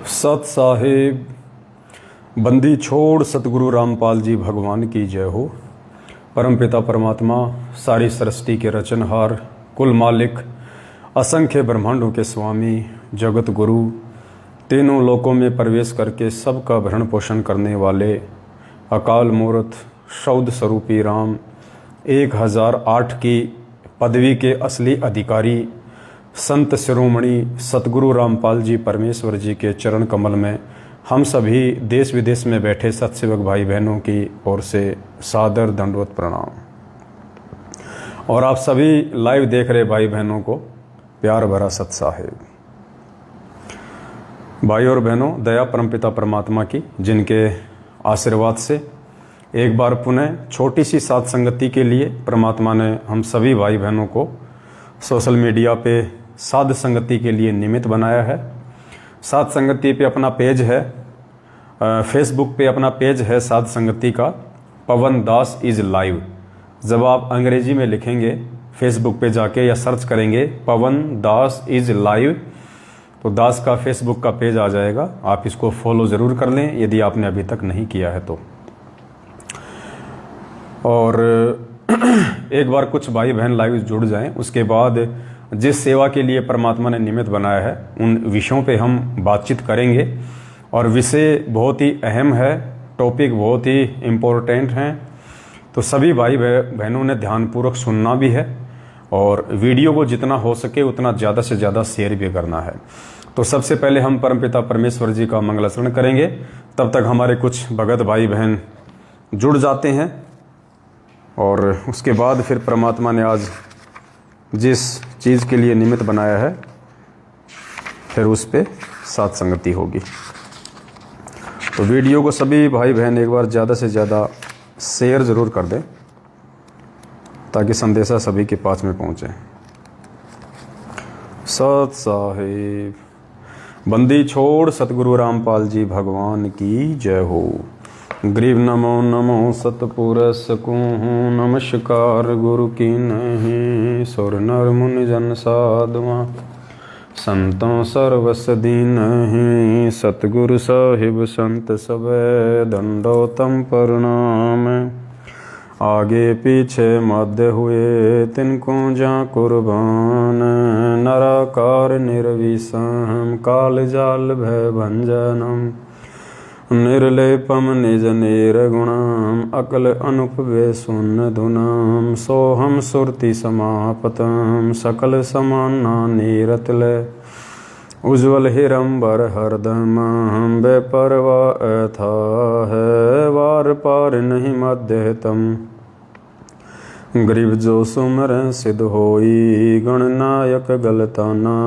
सत साहिब बंदी छोड़ सतगुरु रामपाल जी भगवान की जय हो। परमपिता परमात्मा सारी सृष्टि के रचनहार, कुल मालिक, असंख्य ब्रह्मांडों के स्वामी, जगत गुरु, तीनों लोकों में प्रवेश करके सबका भरण पोषण करने वाले अकाल मूर्त शौद स्वरूपी राम 1008 की पदवी के असली अधिकारी संत शिरोमणि सतगुरु रामपाल जी परमेश्वर जी के चरण कमल में हम सभी देश विदेश में बैठे सत्सेवक भाई बहनों की ओर से सादर दंडवत प्रणाम। और आप सभी लाइव देख रहे भाई बहनों को प्यार भरा सत साहिब। भाई और बहनों, दया परमपिता परमात्मा की, जिनके आशीर्वाद से एक बार पुनः छोटी सी साथ संगति के लिए परमात्मा ने हम सभी भाई बहनों को सोशल मीडिया पे साध संगति के लिए निमित्त बनाया है। साध संगति पे अपना पेज है, फेसबुक पे अपना पेज है साध संगति का, पवन दास इज लाइव। जब आप अंग्रेजी में लिखेंगे फेसबुक पे जाके या सर्च करेंगे पवन दास इज लाइव, तो दास का फेसबुक का पेज आ जाएगा। आप इसको फॉलो ज़रूर कर लें यदि आपने अभी तक नहीं किया है तो। और एक बार कुछ भाई बहन लाइव जुड़ जाएं, उसके बाद जिस सेवा के लिए परमात्मा ने निमित्त बनाया है उन विषयों पे हम बातचीत करेंगे। और विषय बहुत ही अहम है, टॉपिक बहुत ही इम्पोर्टेंट हैं, तो सभी भाई बहनों ने ध्यानपूर्वक सुनना भी है और वीडियो को जितना हो सके उतना ज़्यादा से ज़्यादा शेयर भी करना है। तो सबसे पहले हम परमपिता परमेश्वर जी का मंगलाचरण करेंगे, तब तक हमारे कुछ भगत भाई बहन जुड़ जाते हैं और उसके बाद फिर परमात्मा ने आज जिस चीज़ के लिए निमित्त बनाया है फिर उस पे साथ संगति होगी। तो वीडियो को सभी भाई बहन एक बार ज़्यादा से ज़्यादा शेयर ज़रूर कर दें ताकि संदेशा सभी के पास में पहुँचे। सत साहिब बंदी छोड़ सतगुरु रामपाल जी भगवान की जय हो। ग्रीव नमो नमो सतपुरस को नमस्कार गुरु की नहीं, सुर नर मुनि जन साधुआ संतों सर्वस दीन ही। सतगुरु साहिब संत सबे दंडोतम प्रणाम, आगे पीछे मध्य हुए तिनको जा कुर्बान। नराकार निर्विषम काल जाल भय भंजनम, निर्लेपम निज निर्गुणम अकल अनुपवे सुन धुनम। सोहम सुरति समापतम सकल समाना नीरतले, उज्ज्वल हिरंबर हरदम बेपरवा था है। वार पार नहीं मध्यतम, गरीब जो सुमर सिद्ध होई। गणनायक गलताना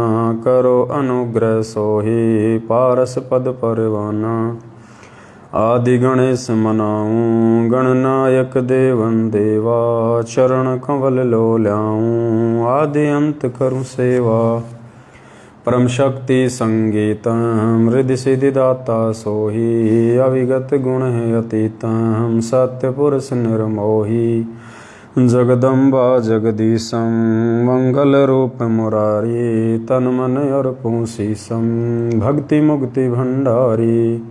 करो अनुग्रह सोही, पारस पद परवाना। आदि गणेश मनाऊं गणनायक देवन देवा, चरण कंवल लो ल्याऊं आदि अंत करूं सेवा। परम शक्ति संगीतम हृदय सिद्धि दाता सोही, अविगत गुण है अतीतम सत्य पुरुष निर्मोही। जगदम्बा जगदीशम मंगल रूप मुरारी, तन मन अर्पूं शीशम भक्ति मुक्ति भंडारी।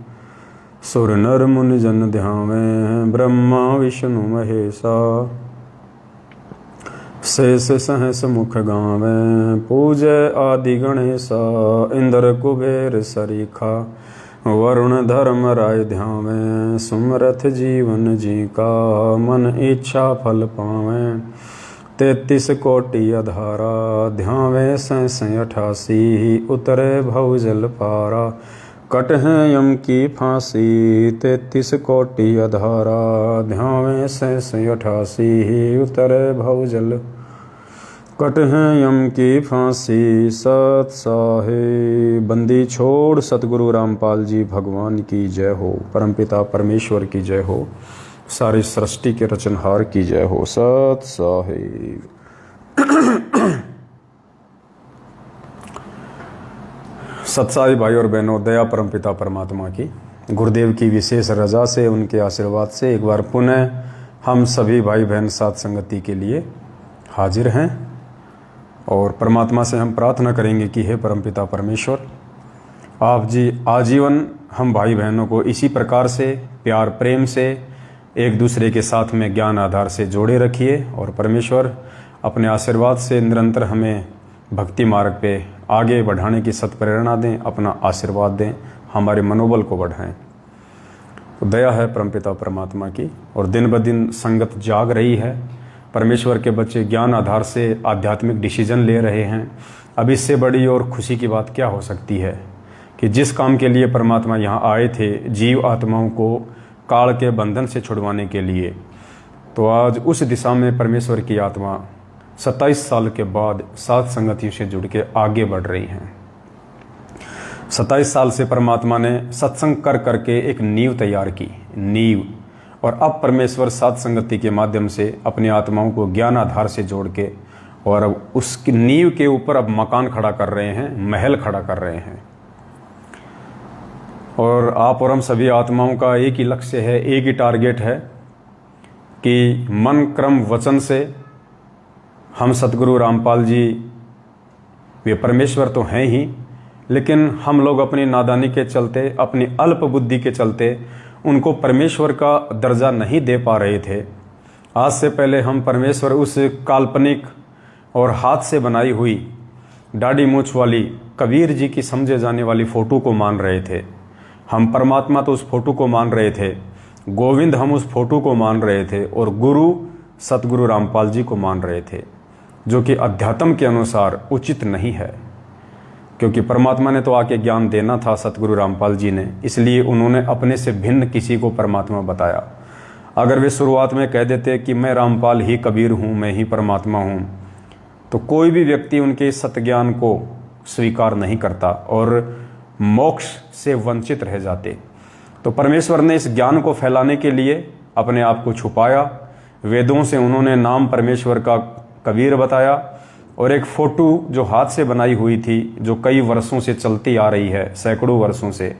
सुर नर मुनि जन ध्यावें ब्रह्मा विष्णु महेशा, शेष सहस मुख गावें पूजय आदि गणेशा। इंद्र कुबेर सरीखा वरुण धर्म राय ध्यावें, सुमरथ जीवन जी का मन इच्छा फल पावें। 33 कोटि अधारा ध्यावें 88 उतरे भव जल पारा। कट है यम की फांसी 33 कोटि अधारा, ध्यावें 88 उतरे भव जल। कट है यम की फांसी। सत साहिब बंदी छोड़ सतगुरु रामपाल जी भगवान की जय हो। परमपिता परमेश्वर की जय हो। सारी सृष्टि के रचनहार की जय हो। सत साहिब। सत्साई भाई और बहनों, दया परमपिता परमात्मा की, गुरुदेव की विशेष रजा से, उनके आशीर्वाद से एक बार पुनः हम सभी भाई बहन साथ संगति के लिए हाजिर हैं। और परमात्मा से हम प्रार्थना करेंगे कि हे परमपिता परमेश्वर, आप जी आजीवन हम भाई बहनों को इसी प्रकार से प्यार प्रेम से एक दूसरे के साथ में ज्ञान आधार से जोड़े रखिए, और परमेश्वर अपने आशीर्वाद से निरंतर हमें भक्ति मार्ग पे आगे बढ़ाने की सत्प्रेरणा दें, अपना आशीर्वाद दें, हमारे मनोबल को बढ़ाएं। तो दया है परमपिता परमात्मा की, और दिन ब दिन संगत जाग रही है। परमेश्वर के बच्चे ज्ञान आधार से आध्यात्मिक डिसीजन ले रहे हैं। अब इससे बड़ी और खुशी की बात क्या हो सकती है कि जिस काम के लिए परमात्मा यहाँ आए थे, जीव आत्माओं को काल के बंधन से छुड़वाने के लिए, तो आज उस दिशा में परमेश्वर की आत्मा 27 साल के बाद सात संगतियों से जुड़ के आगे बढ़ रही हैं। 27 साल से परमात्मा ने सत्संग कर करके एक नींव तैयार की, नींव, और अब परमेश्वर सात संगति के माध्यम से अपनी आत्माओं को ज्ञान आधार से जोड़ के, और अब उसकी नींव के ऊपर अब मकान खड़ा कर रहे हैं, महल खड़ा कर रहे हैं। और आप और हम सभी आत्माओं का एक ही लक्ष्य है, एक ही टारगेट है कि मन क्रम वचन से हम सतगुरु रामपाल जी, वे परमेश्वर तो हैं ही, लेकिन हम लोग अपनी नादानी के चलते, अपनी अल्प बुद्धि के चलते उनको परमेश्वर का दर्जा नहीं दे पा रहे थे। आज से पहले हम परमेश्वर उस काल्पनिक और हाथ से बनाई हुई दाढ़ी मूछ वाली कबीर जी की समझे जाने वाली फ़ोटो को मान रहे थे। हम परमात्मा तो उस फोटो को मान रहे थे, गोविंद हम उस फोटो को मान रहे थे, और गुरु सतगुरु रामपाल जी को मान रहे थे, जो कि अध्यात्म के अनुसार उचित नहीं है। क्योंकि परमात्मा ने तो आके ज्ञान देना था सतगुरु रामपाल जी ने, इसलिए उन्होंने अपने से भिन्न किसी को परमात्मा बताया। अगर वे शुरुआत में कह देते कि मैं रामपाल ही कबीर हूँ, मैं ही परमात्मा हूँ, तो कोई भी व्यक्ति उनके सत्ज्ञान को स्वीकार नहीं करता और मोक्ष से वंचित रह जाते। तो परमेश्वर ने इस ज्ञान को फैलाने के लिए अपने आप को छुपाया। वेदों से उन्होंने नाम परमेश्वर का कबीर बताया, और एक फोटो जो हाथ से बनाई हुई थी, जो कई वर्षों से चलती आ रही है, सैकड़ों वर्षों से,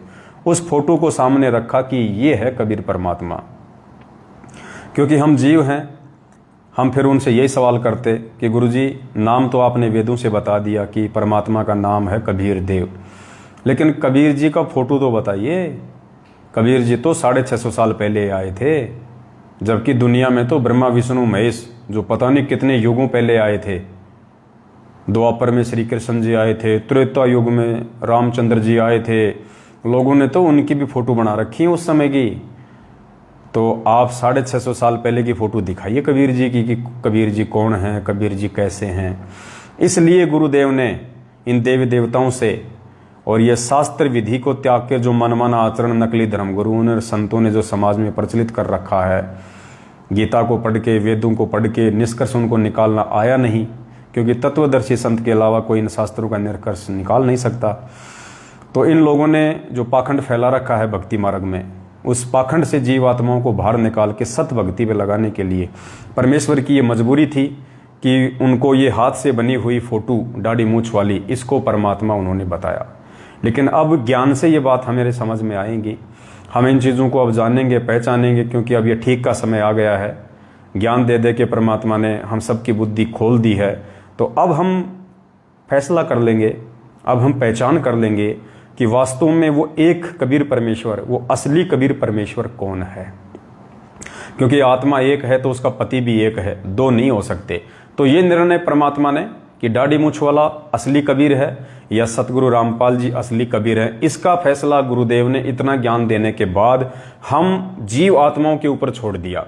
उस फोटो को सामने रखा कि ये है कबीर परमात्मा। क्योंकि हम जीव हैं, हम फिर उनसे यही सवाल करते कि गुरुजी नाम तो आपने वेदों से बता दिया कि परमात्मा का नाम है कबीर देव, लेकिन कबीर जी का फोटो तो बताइए। कबीर जी तो 650 साल पहले आए थे, जबकि दुनिया में तो ब्रह्मा विष्णु महेश जो पता नहीं कितने युगों पहले आए थे। द्वापर में श्री कृष्ण जी आए थे, त्रेता युग में रामचंद्र जी आए थे, लोगों ने तो उनकी भी फोटो बना रखी है उस समय की। तो आप 650 साल पहले की फोटो दिखाइए कबीर जी की कि कबीर जी कौन हैं, कबीर जी कैसे हैं। इसलिए गुरुदेव ने इन देवी देवताओं से और ये शास्त्र विधि को त्याग के जो मनमाना आचरण, नकली धर्मगुरुओं ने, संतों ने जो समाज में प्रचलित कर रखा है, गीता को पढ़ के, वेदों को पढ़ के निष्कर्ष उनको निकालना आया नहीं, क्योंकि तत्वदर्शी संत के अलावा कोई इन शास्त्रों का निष्कर्ष निकाल नहीं सकता। तो इन लोगों ने जो पाखंड फैला रखा है भक्ति मार्ग में, उस पाखंड से जीवात्माओं को बाहर निकाल के सत भक्ति पे लगाने के लिए परमेश्वर की ये मजबूरी थी कि उनको ये हाथ से बनी हुई फोटो दाढ़ी मूछ वाली, इसको परमात्मा उन्होंने बताया। लेकिन अब ज्ञान से ये बात हमारे समझ में आएंगी, हम इन चीज़ों को अब जानेंगे, पहचानेंगे, क्योंकि अब ये ठीक का समय आ गया है। ज्ञान दे दे के परमात्मा ने हम सबकी बुद्धि खोल दी है। तो अब हम फैसला कर लेंगे, अब हम पहचान कर लेंगे कि वास्तव में वो एक कबीर परमेश्वर, वो असली कबीर परमेश्वर कौन है। क्योंकि आत्मा एक है तो उसका पति भी एक है, दो नहीं हो सकते। तो ये निर्णय परमात्मा ने कि दाढ़ी मूछ वाला असली कबीर है या सतगुरु रामपाल जी असली कबीर है, इसका फैसला गुरुदेव ने इतना ज्ञान देने के बाद हम जीव आत्माओं के ऊपर छोड़ दिया।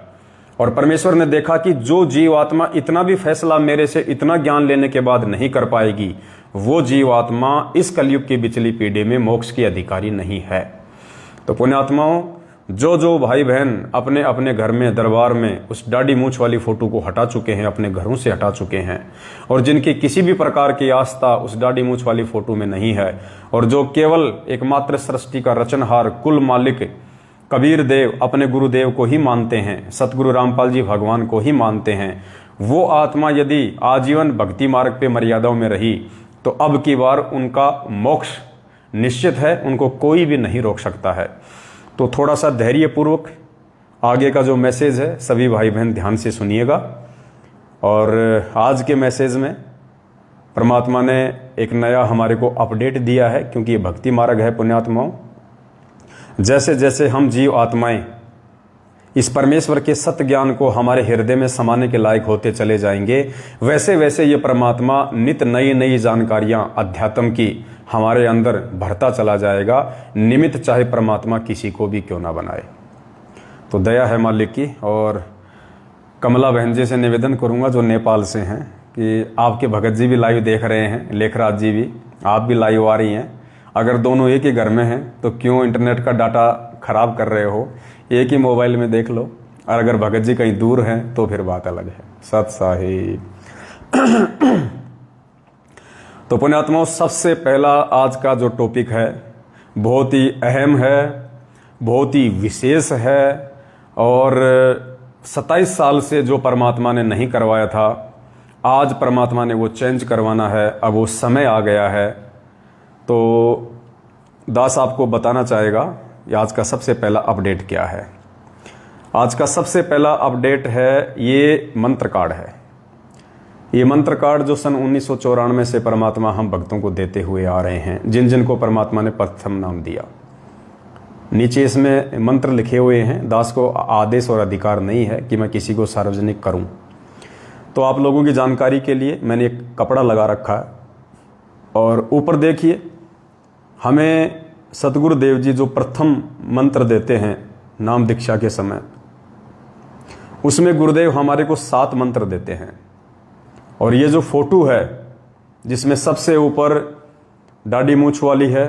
और परमेश्वर ने देखा कि जो जीव आत्मा इतना भी फैसला मेरे से इतना ज्ञान लेने के बाद नहीं कर पाएगी, वो जीव आत्मा इस कलयुग की बिचली पीढ़ी में मोक्ष की अधिकारी नहीं है। तो पुण्यात्माओं, जो भाई बहन अपने अपने घर में, दरबार में उस दाढ़ी मूछ वाली फोटो को हटा चुके हैं, अपने घरों से हटा चुके हैं, और जिनकी किसी भी प्रकार की आस्था उस दाढ़ी मूछ वाली फोटो में नहीं है, और जो केवल एकमात्र सृष्टि का रचनहार, कुल मालिक कबीर देव अपने गुरुदेव को ही मानते हैं, सतगुरु रामपाल जी भगवान को ही मानते हैं, वो आत्मा यदि आजीवन भक्ति मार्ग पे मर्यादाओं में रही तो अब की बार उनका मोक्ष निश्चित है, उनको कोई भी नहीं रोक सकता है। तो थोड़ा सा धैर्यपूर्वक आगे का जो मैसेज है सभी भाई बहन ध्यान से सुनिएगा। और आज के मैसेज में परमात्मा ने एक नया हमारे को अपडेट दिया है, क्योंकि ये भक्ति मार्ग है पुण्यात्माओं। जैसे जैसे हम जीव आत्माएं इस परमेश्वर के सत्य ज्ञान को हमारे हृदय में समाने के लायक होते चले जाएंगे, वैसे वैसे ये परमात्मा नित नई नई जानकारियां अध्यात्म की हमारे अंदर भरता चला जाएगा, निमित्त चाहे परमात्मा किसी को भी क्यों ना बनाए। तो दया है मालिक की। और कमला बहन जी से निवेदन करूंगा जो नेपाल से हैं कि आपके भगत जी भी लाइव देख रहे हैं, लेखराज जी भी, आप भी लाइव आ रही हैं। अगर दोनों एक ही घर में हैं तो क्यों इंटरनेट का डाटा खराब कर रहे हो, एक ही मोबाइल में देख लो। और अगर भगत जी कहीं दूर हैं तो फिर बात अलग है। सत साहिब। तो पुण्यात्माओं, सबसे पहला आज का जो टॉपिक है बहुत ही अहम है, बहुत ही विशेष है, और 27 साल से जो परमात्मा ने नहीं करवाया था, आज परमात्मा ने वो चेंज करवाना है। अब वो समय आ गया है। तो दास आपको बताना चाहेगा आज का सबसे पहला अपडेट क्या है। आज का सबसे पहला अपडेट है, ये मंत्र कार्ड है। ये मंत्र कार्ड जो सन 1994 से परमात्मा हम भक्तों को देते हुए आ रहे हैं, जिन जिन को परमात्मा ने प्रथम नाम दिया। नीचे इसमें मंत्र लिखे हुए हैं। दास को आदेश और अधिकार नहीं है कि मैं किसी को सार्वजनिक करूं। तो आप लोगों की जानकारी के लिए मैंने एक कपड़ा लगा रखा है, और ऊपर देखिए, हमें सतगुरु देव जी जो प्रथम मंत्र देते हैं नाम दीक्षा के समय, उसमें गुरुदेव हमारे को 7 मंत्र देते हैं। और ये जो फोटो है जिसमें सबसे ऊपर दाढ़ी मूछ वाली है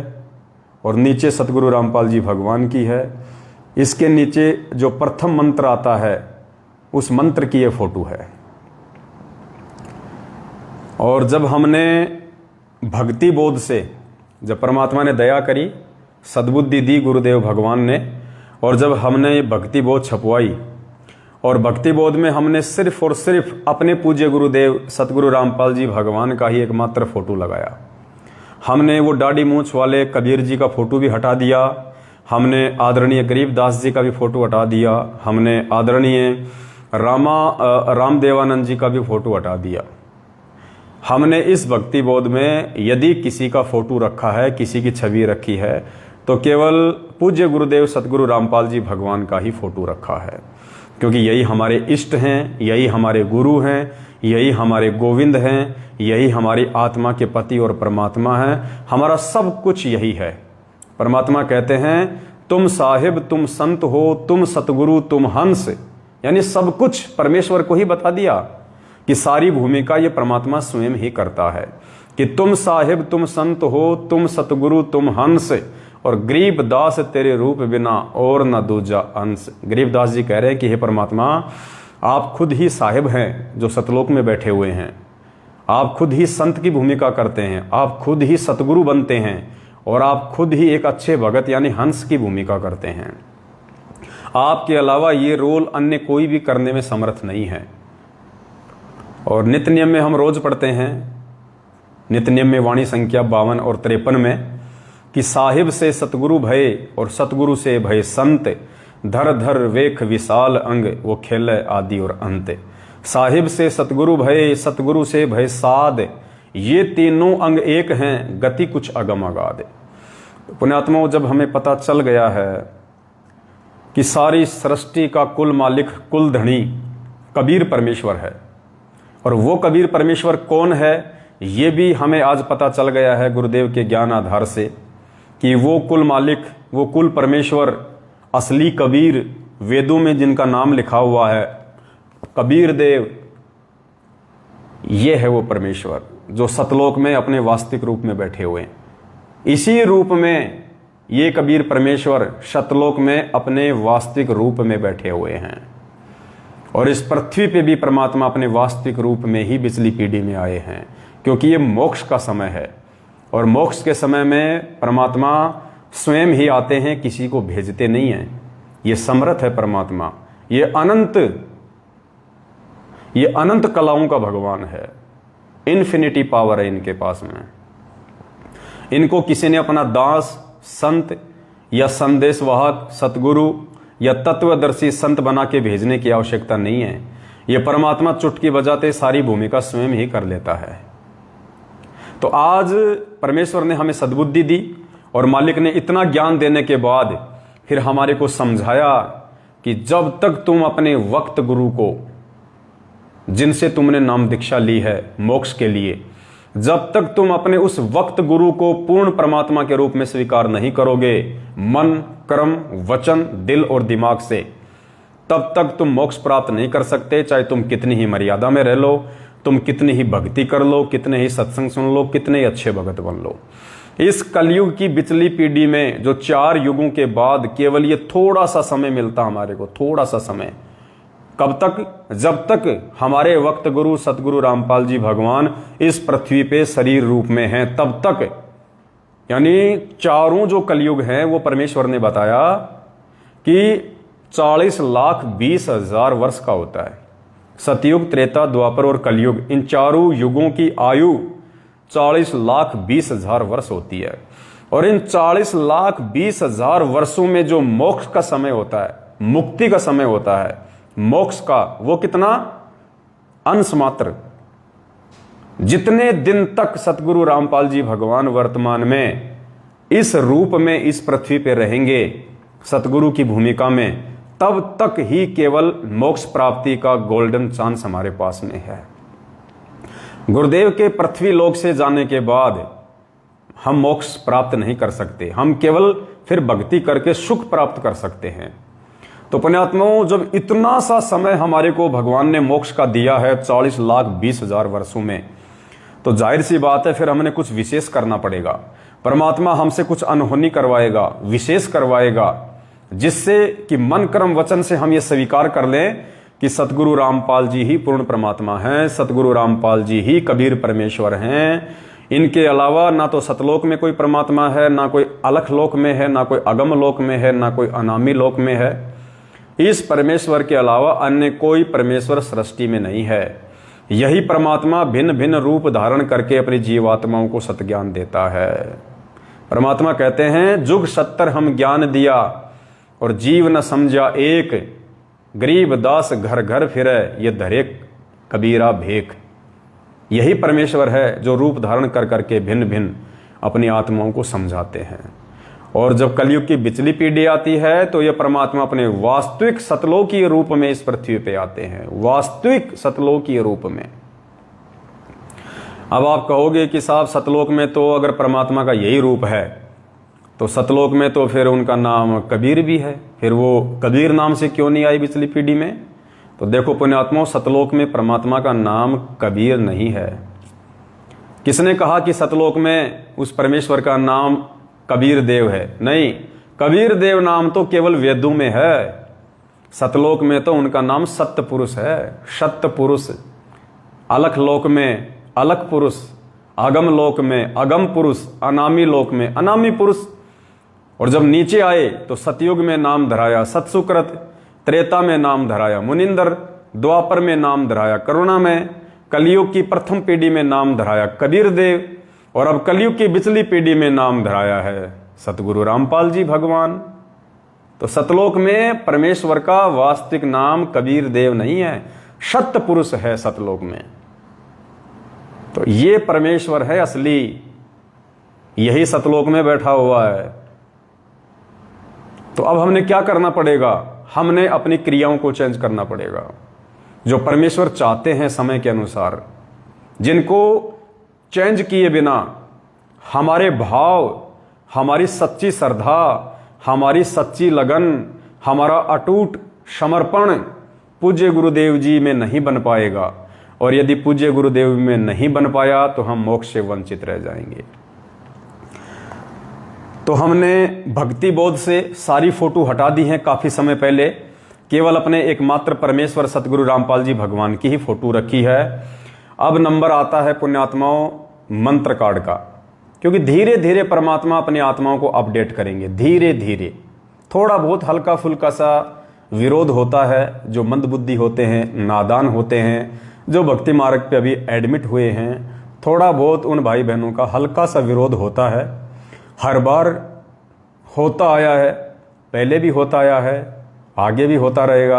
और नीचे सतगुरु रामपाल जी भगवान की है, इसके नीचे जो प्रथम मंत्र आता है उस मंत्र की ये फोटो है। और जब हमने भक्ति बोध से, जब परमात्मा ने दया करी, सद्बुद्धि दी गुरुदेव भगवान ने, और जब हमने ये भक्ति बोध छपवाई, और भक्ति बोध में हमने सिर्फ और सिर्फ अपने पूज्य गुरुदेव सतगुरु रामपाल जी भगवान का ही एकमात्र फोटो लगाया। हमने वो दाढ़ी मूछ वाले कबीर जी का फोटो भी हटा दिया, हमने आदरणीय गरीबदास जी का भी फोटो हटा दिया, हमने आदरणीय रामदेवानंद जी का भी फोटो हटा दिया। हमने इस भक्ति बोध में यदि किसी का फोटो रखा है, किसी की छवि रखी है, तो केवल पूज्य गुरुदेव सतगुरु रामपाल जी भगवान का ही फोटो रखा है, क्योंकि यही हमारे इष्ट हैं, यही हमारे गुरु हैं, यही हमारे गोविंद हैं, यही हमारी आत्मा के पति और परमात्मा हैं। हमारा सब कुछ यही है। परमात्मा कहते हैं, तुम साहिब, तुम संत हो, तुम सतगुरु, तुम हंस, यानी सब कुछ परमेश्वर को ही बता दिया कि सारी भूमिका ये परमात्मा स्वयं ही करता है कि तुम साहिब, तुम संत हो, तुम सतगुरु, तुम हंस, और गरीबदास तेरे रूप बिना और न दूजा अंश। गरीबदास जी कह रहे हैं कि हे परमात्मा, आप खुद ही साहिब हैं जो सतलोक में बैठे हुए हैं, आप खुद ही संत की भूमिका करते हैं, आप खुद ही सतगुरु बनते हैं, और आप खुद ही एक अच्छे भगत यानी हंस की भूमिका करते हैं। आपके अलावा ये रोल अन्य कोई भी करने में समर्थ नहीं है। और नित्य नियम में हम रोज पढ़ते हैं, नित्य नियम में वाणी संख्या 52 और 53 में, कि साहिब से सतगुरु भय और सतगुरु से भय संत, धर धर वेख विशाल अंग, वो खेल आदि और अंत। साहिब से सतगुरु भय, सतगुरु से भय साध, ये तीनों अंग एक हैं, गति कुछ अगम अगाध। पुण्यात्माओं, जब हमें पता चल गया है कि सारी सृष्टि का कुल मालिक, कुल धनी कबीर परमेश्वर है, और वो कबीर परमेश्वर कौन है ये भी हमें आज पता चल गया है गुरुदेव के ज्ञान आधार से, कि वो कुल मालिक, वो कुल परमेश्वर, असली कबीर, वेदों में जिनका नाम लिखा हुआ है कबीर देव, ये है वो परमेश्वर जो सतलोक में अपने वास्तविक रूप में बैठे हुए हैं। इसी रूप में ये कबीर परमेश्वर सतलोक में अपने वास्तविक रूप में बैठे हुए हैं, और इस पृथ्वी पे भी परमात्मा अपने वास्तविक रूप में ही पिछली पीढ़ी में आए हैं, क्योंकि ये मोक्ष का समय है, और मोक्ष के समय में परमात्मा स्वयं ही आते हैं, किसी को भेजते नहीं हैं। ये समर्थ है परमात्मा, ये अनंत कलाओं का भगवान है, इन्फिनिटी पावर है इनके पास में। इनको किसी ने अपना दास, संत या संदेशवाहक, सतगुरु या तत्वदर्शी संत बना के भेजने की आवश्यकता नहीं है। ये परमात्मा चुटकी बजाते सारी भूमिका स्वयं ही कर लेता है। तो आज परमेश्वर ने हमें सद्बुद्धि दी और मालिक ने इतना ज्ञान देने के बाद फिर हमारे को समझाया कि जब तक तुम अपने वक्त गुरु को, जिनसे तुमने नाम दीक्षा ली है मोक्ष के लिए, जब तक तुम अपने उस वक्त गुरु को पूर्ण परमात्मा के रूप में स्वीकार नहीं करोगे, मन, कर्म, वचन, दिल और दिमाग से, तब तक तुम मोक्ष प्राप्त नहीं कर सकते। चाहे तुम कितनी ही मर्यादा में रह लो, तुम कितनी ही भक्ति कर लो, कितने ही सत्संग सुन लो, कितने ही अच्छे भगत बन लो। इस कलयुग की बिचली पीढ़ी में जो 4 युगों के बाद केवल ये थोड़ा सा समय मिलता हमारे को, थोड़ा सा समय, कब तक? जब तक हमारे वक्त गुरु सतगुरु रामपाल जी भगवान इस पृथ्वी पे शरीर रूप में हैं, तब तक। यानी चारों जो कलयुग हैं वो परमेश्वर ने बताया कि 40,20,000 वर्ष का होता है। सतयुग, त्रेता, द्वापर और कलयुग, इन चारों युगों की आयु 40,20,000 वर्ष होती है। और इन 40,20,000 वर्षों में जो मोक्ष का समय होता है, मुक्ति का समय होता है, मोक्ष का, वो कितना? अंश मात्र। जितने दिन तक सतगुरु रामपाल जी भगवान वर्तमान में इस रूप में इस पृथ्वी पे रहेंगे सतगुरु की भूमिका में, तब तक ही केवल मोक्ष प्राप्ति का गोल्डन चांस हमारे पास में है। गुरुदेव के पृथ्वी लोक से जाने के बाद हम मोक्ष प्राप्त नहीं कर सकते, हम केवल फिर भक्ति करके सुख प्राप्त कर सकते हैं। तो पुण्यात्माओं, जब इतना सा समय हमारे को भगवान ने मोक्ष का दिया है 40,20,000 वर्षों में, तो जाहिर सी बात है फिर हमने कुछ विशेष करना पड़ेगा। परमात्मा हमसे कुछ अनहोनी करवाएगा, विशेष करवाएगा, जिससे कि मन कर्म वचन से हम ये स्वीकार कर लें कि सतगुरु रामपाल जी ही पूर्ण परमात्मा हैं, सतगुरु रामपाल जी ही कबीर परमेश्वर हैं। इनके अलावा ना तो सतलोक में कोई परमात्मा है, ना कोई अलख लोक में है, ना कोई अगम लोक में है, ना कोई अनामी लोक में है। इस परमेश्वर के अलावा अन्य कोई परमेश्वर सृष्टि में नहीं है। यही परमात्मा भिन्न भिन्न रूप धारण करके अपनी जीवात्माओं को सतज्ञान देता है। परमात्मा कहते हैं, जुग 70 हम ज्ञान दिया और जीव न समझा एक, गरीब दास घर घर फिरे ये धरे कबीरा भेख। यही परमेश्वर है जो रूप धारण कर करके भिन्न भिन्न अपनी आत्माओं को समझाते हैं। और जब कलयुग की बिचली पीढ़ी आती है तो यह परमात्मा अपने वास्तविक सतलोकीय रूप में इस पृथ्वी पे आते हैं, वास्तविक सतलोकीय रूप में। अब आप कहोगे कि साहब सतलोक में तो अगर परमात्मा का यही रूप है तो सतलोक में तो फिर उनका नाम कबीर भी है, फिर वो कबीर नाम से क्यों नहीं आई बिचली पीढ़ी में? तो देखो पुण्यात्माओं, सतलोक में परमात्मा का नाम कबीर नहीं है। किसने कहा कि सतलोक में उस परमेश्वर का नाम कबीर देव है? नहीं, कबीर देव नाम तो केवल वेदों में है। सतलोक में तो उनका नाम सत्य पुरुष है, सत्य पुरुष। अलख लोक में अलख पुरुष, अगम लोक में अगम पुरुष, अनामी लोक में अनामी पुरुष। और जब नीचे आए तो सतयुग में नाम धराया सतसुकृत, त्रेता में नाम धराया मुनिंदर, द्वापर में नाम धराया करुणा में, कलयुग की प्रथम पीढ़ी में नाम धराया कबीर देव, और अब कलयुग की बिचली पीढ़ी में नाम धराया है सतगुरु रामपाल जी भगवान। तो सतलोक में परमेश्वर का वास्तविक नाम कबीर देव नहीं है, सत्य पुरुष है सतलोक में। तो ये परमेश्वर है असली, यही सतलोक में बैठा हुआ है। तो अब हमने क्या करना पड़ेगा? हमने अपनी क्रियाओं को चेंज करना पड़ेगा, जो परमेश्वर चाहते हैं समय के अनुसार, जिनको चेंज किए बिना हमारे भाव, हमारी सच्ची श्रद्धा, हमारी सच्ची लगन, हमारा अटूट समर्पण पूज्य गुरुदेव जी में नहीं बन पाएगा। और यदि पूज्य गुरुदेव में नहीं बन पाया तो हम मोक्ष से वंचित रह जाएंगे। तो हमने भक्ति बोध से सारी फोटो हटा दी हैं काफ़ी समय पहले, केवल अपने एकमात्र परमेश्वर सतगुरु रामपाल जी भगवान की ही फोटो रखी है। अब नंबर आता है पुण्यात्माओं मंत्र कार्ड का, क्योंकि धीरे धीरे परमात्मा अपनी आत्माओं को अपडेट करेंगे। धीरे धीरे थोड़ा बहुत हल्का फुल्का सा विरोध होता है, जो मंदबुद्धि होते हैं, नादान होते हैं, जो भक्ति मार्ग पे अभी एडमिट हुए हैं, थोड़ा बहुत उन भाई बहनों का हल्का सा विरोध होता है। हर बार होता आया है, पहले भी होता आया है, आगे भी होता रहेगा,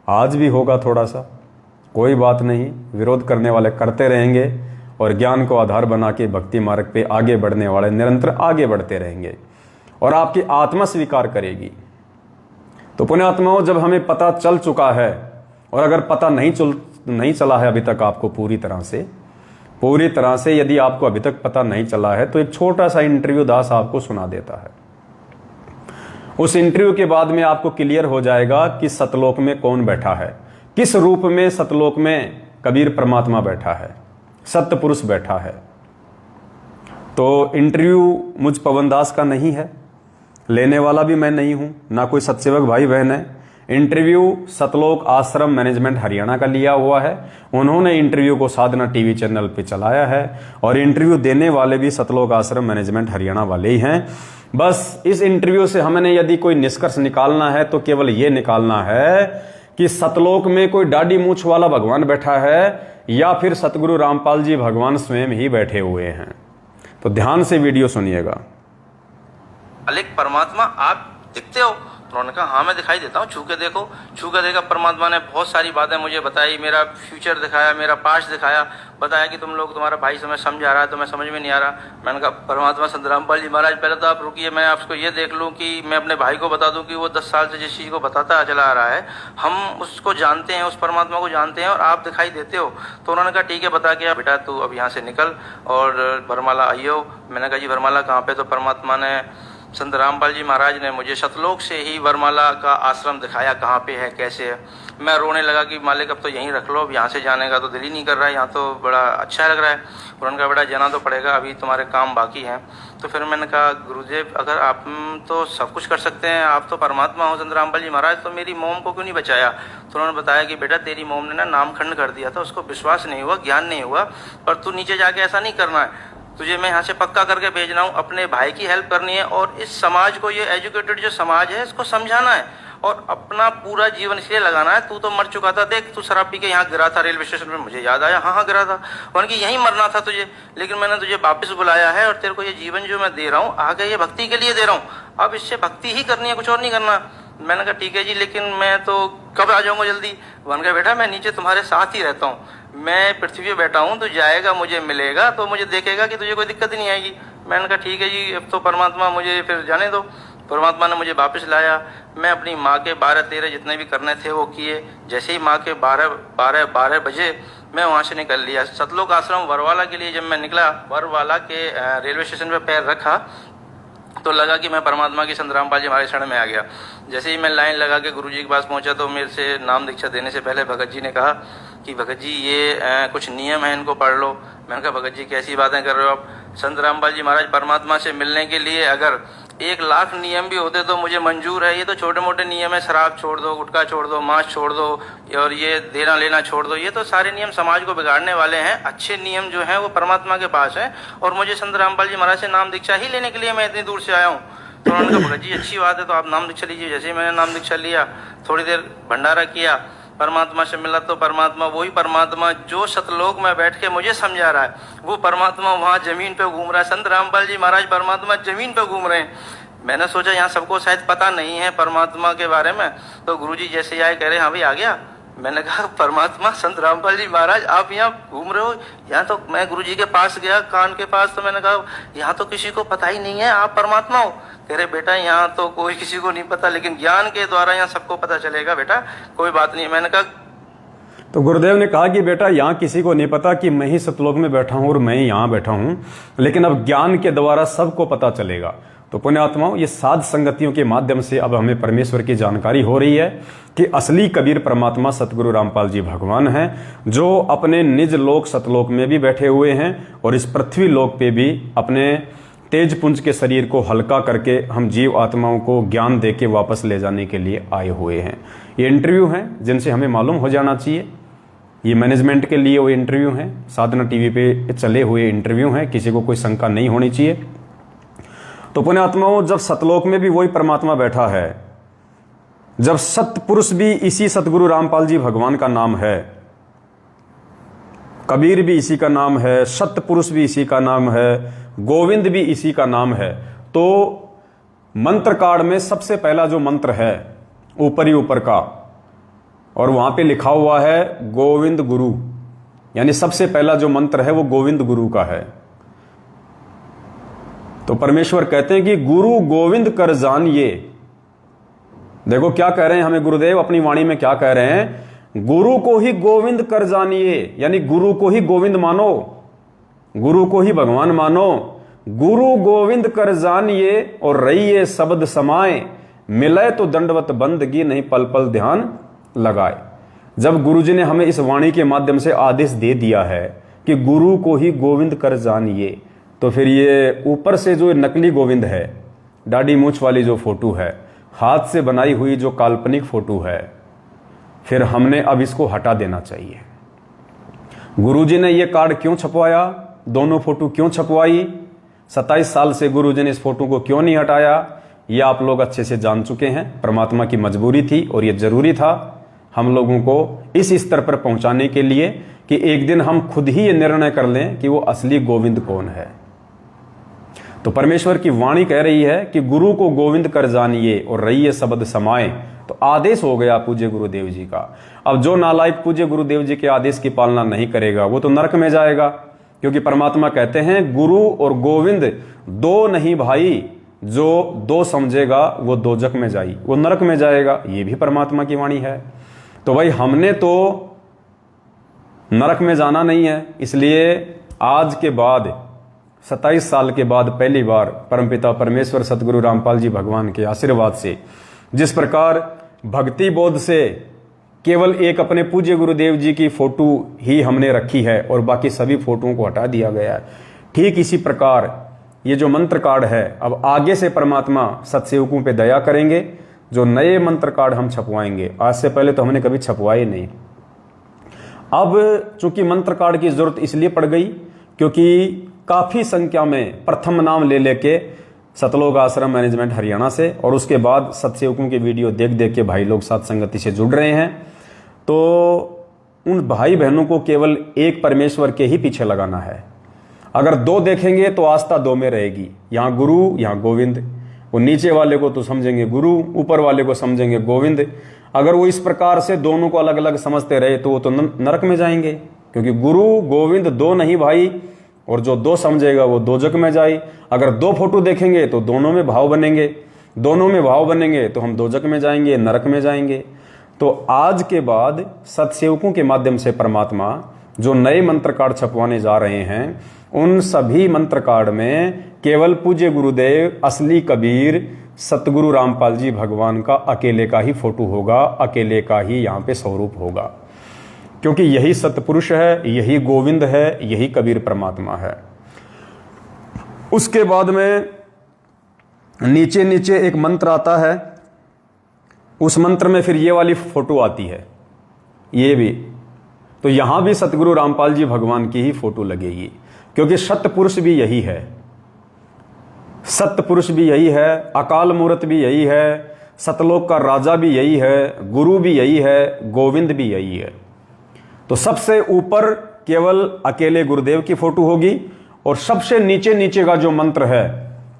आज भी होगा थोड़ा सा। कोई बात नहीं, विरोध करने वाले करते रहेंगे। और ज्ञान को आधार बना के भक्ति मार्ग पे आगे बढ़ने वाले निरंतर आगे बढ़ते रहेंगे और आपकी आत्मा स्वीकार करेगी। तो पुण्यात्माओं, जब हमें पता चल चुका है, और अगर पता नहीं चला है अभी तक आपको पूरी तरह से यदि आपको अभी तक पता नहीं चला है, तो एक छोटा सा इंटरव्यू दास आपको सुना देता है। उस इंटरव्यू के बाद में आपको क्लियर हो जाएगा कि सतलोक में कौन बैठा है, किस रूप में सतलोक में कबीर परमात्मा बैठा है, सत्य पुरुष बैठा है। तो इंटरव्यू मुझ पवन दास का नहीं है, लेने वाला भी मैं नहीं हूं, ना कोई सत्सेवक भाई बहन है। इंटरव्यू सतलोक आश्रम मैनेजमेंट हरियाणा का लिया हुआ है। उन्होंने इंटरव्यू को साधना टीवी चैनल पे चलाया है और इंटरव्यू देने वाले भी सतलोक आश्रम मैनेजमेंट हरियाणा वाले ही हैं। बस इस इंटरव्यू से हमने यदि कोई निष्कर्ष निकालना है तो केवल ये निकालना है कि सतलोक में कोई दाढ़ी मूछ वाला भगवान बैठा है या फिर सतगुरु रामपाल जी भगवान स्वयं ही बैठे हुए हैं। तो ध्यान से वीडियो सुनिएगा। मालिक परमात्मा आप दिखते हो? उन्होंने कहा हाँ मैं दिखाई देता हूँ, छू के देखो। छू के देखा, परमात्मा ने बहुत सारी बातें मुझे बताई, मेरा फ्यूचर दिखाया, मेरा पास्ट दिखाया, बताया कि तुम लोग, तुम्हारा भाई समय समझा रहा है तो मैं समझ में नहीं आ रहा। मैंने कहा परमात्मा संत रामपाल जी महाराज पहले तो आप रुकिए, मैं आपको ये देख लूँ कि मैं अपने भाई को बता दूँ कि वो 10 साल से जिस चीज़ को बताता चला आ रहा है हम उसको जानते हैं, उस परमात्मा को जानते हैं और आप दिखाई देते हो। तो उन्होंने कहा ठीक है बता के बेटा तू अब यहाँ से निकल और बरमाला आइयो। मैंने कहा जी बरमाला कहाँ पे? तो परमात्मा ने, संत रामपाल जी महाराज ने मुझे सतलोक से ही वरमाला का आश्रम दिखाया, कहाँ पे है कैसे है। मैं रोने लगा कि मालिक अब तो यहीं रख लो, अब यहाँ से जाने का तो दिल ही नहीं कर रहा है, यहाँ तो बड़ा अच्छा लग रहा है। उन्होंने कहा बेटा जाना तो पड़ेगा, अभी तुम्हारे काम बाकी हैं। तो फिर मैंने कहा गुरुदेव अगर आप तो सब कुछ कर सकते हैं, आप तो परमात्मा हो संत रामपाल जी महाराज, तो मेरी मोम को क्यों नहीं बचाया? तो उन्होंने बताया कि बेटा तेरी मोम ने ना नामखंड कर दिया था, उसको विश्वास नहीं हुआ, ज्ञान नहीं हुआ, पर तू नीचे जाके ऐसा नहीं करना है, तुझे मैं यहाँ से पक्का करके भेज रहा हूँ, अपने भाई की हेल्प करनी है और इस समाज को, ये एजुकेटेड जो समाज है इसको समझाना है और अपना पूरा जीवन इसलिए लगाना है। तू तो मर चुका था, देख तू शराब पी के यहाँ गिरा था रेलवे स्टेशन पे, मुझे याद आया हाँ गिरा था, उनकी यहीं मरना था तुझे, लेकिन मैंने तुझे वापस बुलाया है और तेरे को ये जीवन जो मैं दे रहा हूँ आगे ये भक्ति के लिए दे रहा हूँ, अब इससे भक्ति ही करनी है, कुछ और नहीं करना। मैंने कहा ठीक है जी, लेकिन मैं तो कब आ जाऊँगा जल्दी? उन्होंने कहा बेटा मैं नीचे तुम्हारे साथ ही रहता हूँ, मैं पृथ्वी पे बैठा हूँ, तो जाएगा मुझे मिलेगा तो मुझे देखेगा कि तुझे कोई दिक्कत ही नहीं आएगी। मैंने कहा ठीक है जी, अब तो परमात्मा मुझे फिर जाने दो। परमात्मा ने मुझे वापस लाया, मैं अपनी माँ के 12-13 जितने भी करने थे वो किए। जैसे ही माँ के 12 बजे मैं वहाँ से निकल लिया। सतलोक आश्रम वरवाला के लिए जब मैं निकला, वरवाला के रेलवे स्टेशन पर पैर रखा तो लगा कि मैं परमात्मा की संत रामपाल जी हमारे शरण में आ गया। जैसे ही मैं लाइन लगा के गुरुजी के पास पहुंचा तो मेरे से नाम दीक्षा देने से पहले भगत जी ने कहा कि भगत जी ये कुछ नियम है, इनको पढ़ लो। मैंने कहा भगत जी कैसी बातें कर रहे हो आप? संत रामपाल जी महाराज परमात्मा से मिलने के लिए अगर 1 लाख नियम भी होते तो मुझे मंजूर है, ये तो छोटे मोटे नियम है, शराब छोड़ दो, गुटखा छोड़ दो, मांस छोड़ दो और ये देना लेना छोड़ दो, ये तो सारे नियम समाज को बिगाड़ने वाले हैं। अच्छे नियम जो हैं वो परमात्मा के पास हैं और मुझे संत रामपाल जी महाराज से नाम दीक्षा ही लेने के लिए मैं इतनी दूर से आया हूँ। तो उन्होंने कहा भगत जी अच्छी बात है, तो आप नाम दीक्षा लीजिए। जैसे ही मैंने नाम दीक्षा लिया, थोड़ी देर भंडारा किया, परमात्मा से मिला तो परमात्मा वही परमात्मा जो सतलोक में बैठ के मुझे समझा रहा है, वो परमात्मा वहाँ जमीन पे घूम रहा है। संत रामपाल जी महाराज परमात्मा जमीन पे घूम रहे हैं। मैंने सोचा यहाँ सबको शायद पता नहीं है परमात्मा के बारे में, तो गुरुजी जैसे आए कह रहे हाँ भाई आ गया। मैंने कहा परमात्मा संत रामपाल जी महाराज आप यहाँ घूम रहे हो? यहाँ तो मैं गुरुजी के पास गया, कान के पास, तो मैंने कहा यहाँ तो किसी को पता ही नहीं है आप परमात्मा हो। कह रहे बेटा यहाँ तो कोई किसी को नहीं पता, लेकिन ज्ञान के द्वारा यहाँ सबको पता चलेगा बेटा, कोई बात नहीं। मैंने कहा तो गुरुदेव ने कहा कि बेटा यहाँ किसी को नहीं पता कि मैं ही सतलोक में बैठा हूँ और मैं ही यहाँ बैठा हूँ, लेकिन अब ज्ञान के द्वारा सबको पता चलेगा। तो पुण्यात्माओं, ये साध संगतियों के माध्यम से अब हमें परमेश्वर की जानकारी हो रही है कि असली कबीर परमात्मा सतगुरु रामपाल जी भगवान हैं, जो अपने निज लोक सतलोक में भी बैठे हुए हैं और इस पृथ्वी लोक पे भी अपने तेज पुंज के शरीर को हल्का करके हम जीव आत्माओं को ज्ञान दे के वापस ले जाने के लिए आए हुए हैं। ये इंटरव्यू हैं जिनसे हमें मालूम हो जाना चाहिए, ये मैनेजमेंट के लिए वो इंटरव्यू हैं, साधना टीवी पे चले हुए इंटरव्यू हैं, किसी को कोई शंका नहीं होनी चाहिए। तो पुण्यात्माओं, जब सतलोक में भी वही परमात्मा बैठा है, जब सत्य पुरुष भी इसी सतगुरु रामपाल जी भगवान का नाम है, कबीर भी इसी का नाम है, सत्य पुरुष भी इसी का नाम है, गोविंद भी इसी का नाम है, तो मंत्र कार्ड में सबसे पहला जो मंत्र है ऊपर ही ऊपर का, और वहां पे लिखा हुआ है गोविंद गुरु, यानी सबसे पहला जो मंत्र है वो गोविंद गुरु का है। तो परमेश्वर कहते हैं कि गुरु गोविंद कर जानिए। देखो क्या कह रहे हैं हमें गुरुदेव अपनी वाणी में, क्या कह रहे हैं, गुरु को ही गोविंद कर जानिए, यानी गुरु को ही गोविंद मानो, गुरु को ही भगवान मानो। गुरु गोविंद कर जानिए और रहिए शब्द समाए, मिले तो दंडवत बंदगी नहीं पल पल ध्यान लगाए। जब गुरुजी ने हमें इस वाणी के माध्यम से आदेश दे दिया है कि गुरु को ही गोविंद कर जानिए, तो फिर ये ऊपर से जो नकली गोविंद है, दाढ़ी मूछ वाली जो फोटो है, हाथ से बनाई हुई जो काल्पनिक फोटो है, फिर हमने अब इसको हटा देना चाहिए। गुरुजी ने ये कार्ड क्यों छपवाया, दोनों फोटो क्यों छपवाई, 27 साल से गुरुजी ने इस फोटो को क्यों नहीं हटाया, ये आप लोग अच्छे से जान चुके हैं। परमात्मा की मजबूरी थी और ये जरूरी था हम लोगों को इस स्तर पर पहुंचाने के लिए कि एक दिन हम खुद ही ये निर्णय कर लें कि वो असली गोविंद कौन है। तो परमेश्वर की वाणी कह रही है कि गुरु को गोविंद कर जानिए और रहिए शब्द समाए। तो आदेश हो गया पूज्य गुरुदेव जी का। अब जो नालायक पूज्य गुरुदेव जी के आदेश की पालना नहीं करेगा वो तो नरक में जाएगा, क्योंकि परमात्मा कहते हैं गुरु और गोविंद दो नहीं भाई, जो दो समझेगा वो दोजक में जाई, वो नरक में जाएगा। ये भी परमात्मा की वाणी है। तो भाई हमने तो नरक में जाना नहीं है, इसलिए आज के बाद 27 साल के बाद पहली बार परमपिता परमेश्वर सतगुरु रामपाल जी भगवान के आशीर्वाद से जिस प्रकार भक्ति बोध से केवल एक अपने पूज्य गुरुदेव जी की फोटो ही हमने रखी है और बाकी सभी फोटोओं को हटा दिया गया है, ठीक इसी प्रकार ये जो मंत्र कार्ड है अब आगे से परमात्मा सत्सेवकों पे दया करेंगे। जो नए मंत्र कार्ड हम छपवाएंगे, आज से पहले तो हमने कभी छपवाए नहीं। अब चूंकि मंत्र कार्ड की जरूरत इसलिए पड़ गई क्योंकि काफी संख्या में प्रथम नाम ले लेके सतलोक आश्रम मैनेजमेंट हरियाणा से और उसके बाद सत्सेवकों के वीडियो देख देख के भाई लोग साथ संगति से जुड़ रहे हैं। तो उन भाई बहनों को केवल एक परमेश्वर के ही पीछे लगाना है। अगर दो देखेंगे तो आस्था दो में रहेगी, यहाँ गुरु यहाँ गोविंद। वो नीचे वाले को तो समझेंगे गुरु, ऊपर वाले को समझेंगे गोविंद। अगर वो इस प्रकार से दोनों को अलग अलग समझते रहे तो वो तो नरक में जाएंगे, क्योंकि गुरु गोविंद दो नहीं भाई, और जो दो समझेगा वो दोजक में जाए। अगर दो फोटो देखेंगे तो दोनों में भाव बनेंगे, दोनों में भाव बनेंगे तो हम दोजक में जाएंगे, नरक में जाएंगे। तो आज के बाद सत्सेवकों के माध्यम से परमात्मा जो नए मंत्र कार्ड छपवाने जा रहे हैं, उन सभी मंत्र कार्ड में केवल पूज्य गुरुदेव असली कबीर सतगुरु रामपाल जी भगवान का अकेले का ही फोटो होगा, अकेले का ही यहाँ पे स्वरूप होगा, क्योंकि यही सतपुरुष है, यही गोविंद है, यही कबीर परमात्मा है। उसके बाद में नीचे नीचे एक मंत्र आता है, उस मंत्र में फिर ये वाली फोटो आती है, ये भी। तो यहां भी सतगुरु रामपाल जी भगवान की ही फोटो लगेगी, क्योंकि सतपुरुष भी यही है, सतपुरुष भी यही है, अकाल मूर्त भी यही है, सतलोक का राजा भी यही है, गुरु भी यही है, गोविंद भी यही है। तो सबसे ऊपर केवल अकेले गुरुदेव की फोटो होगी और सबसे नीचे नीचे का जो मंत्र है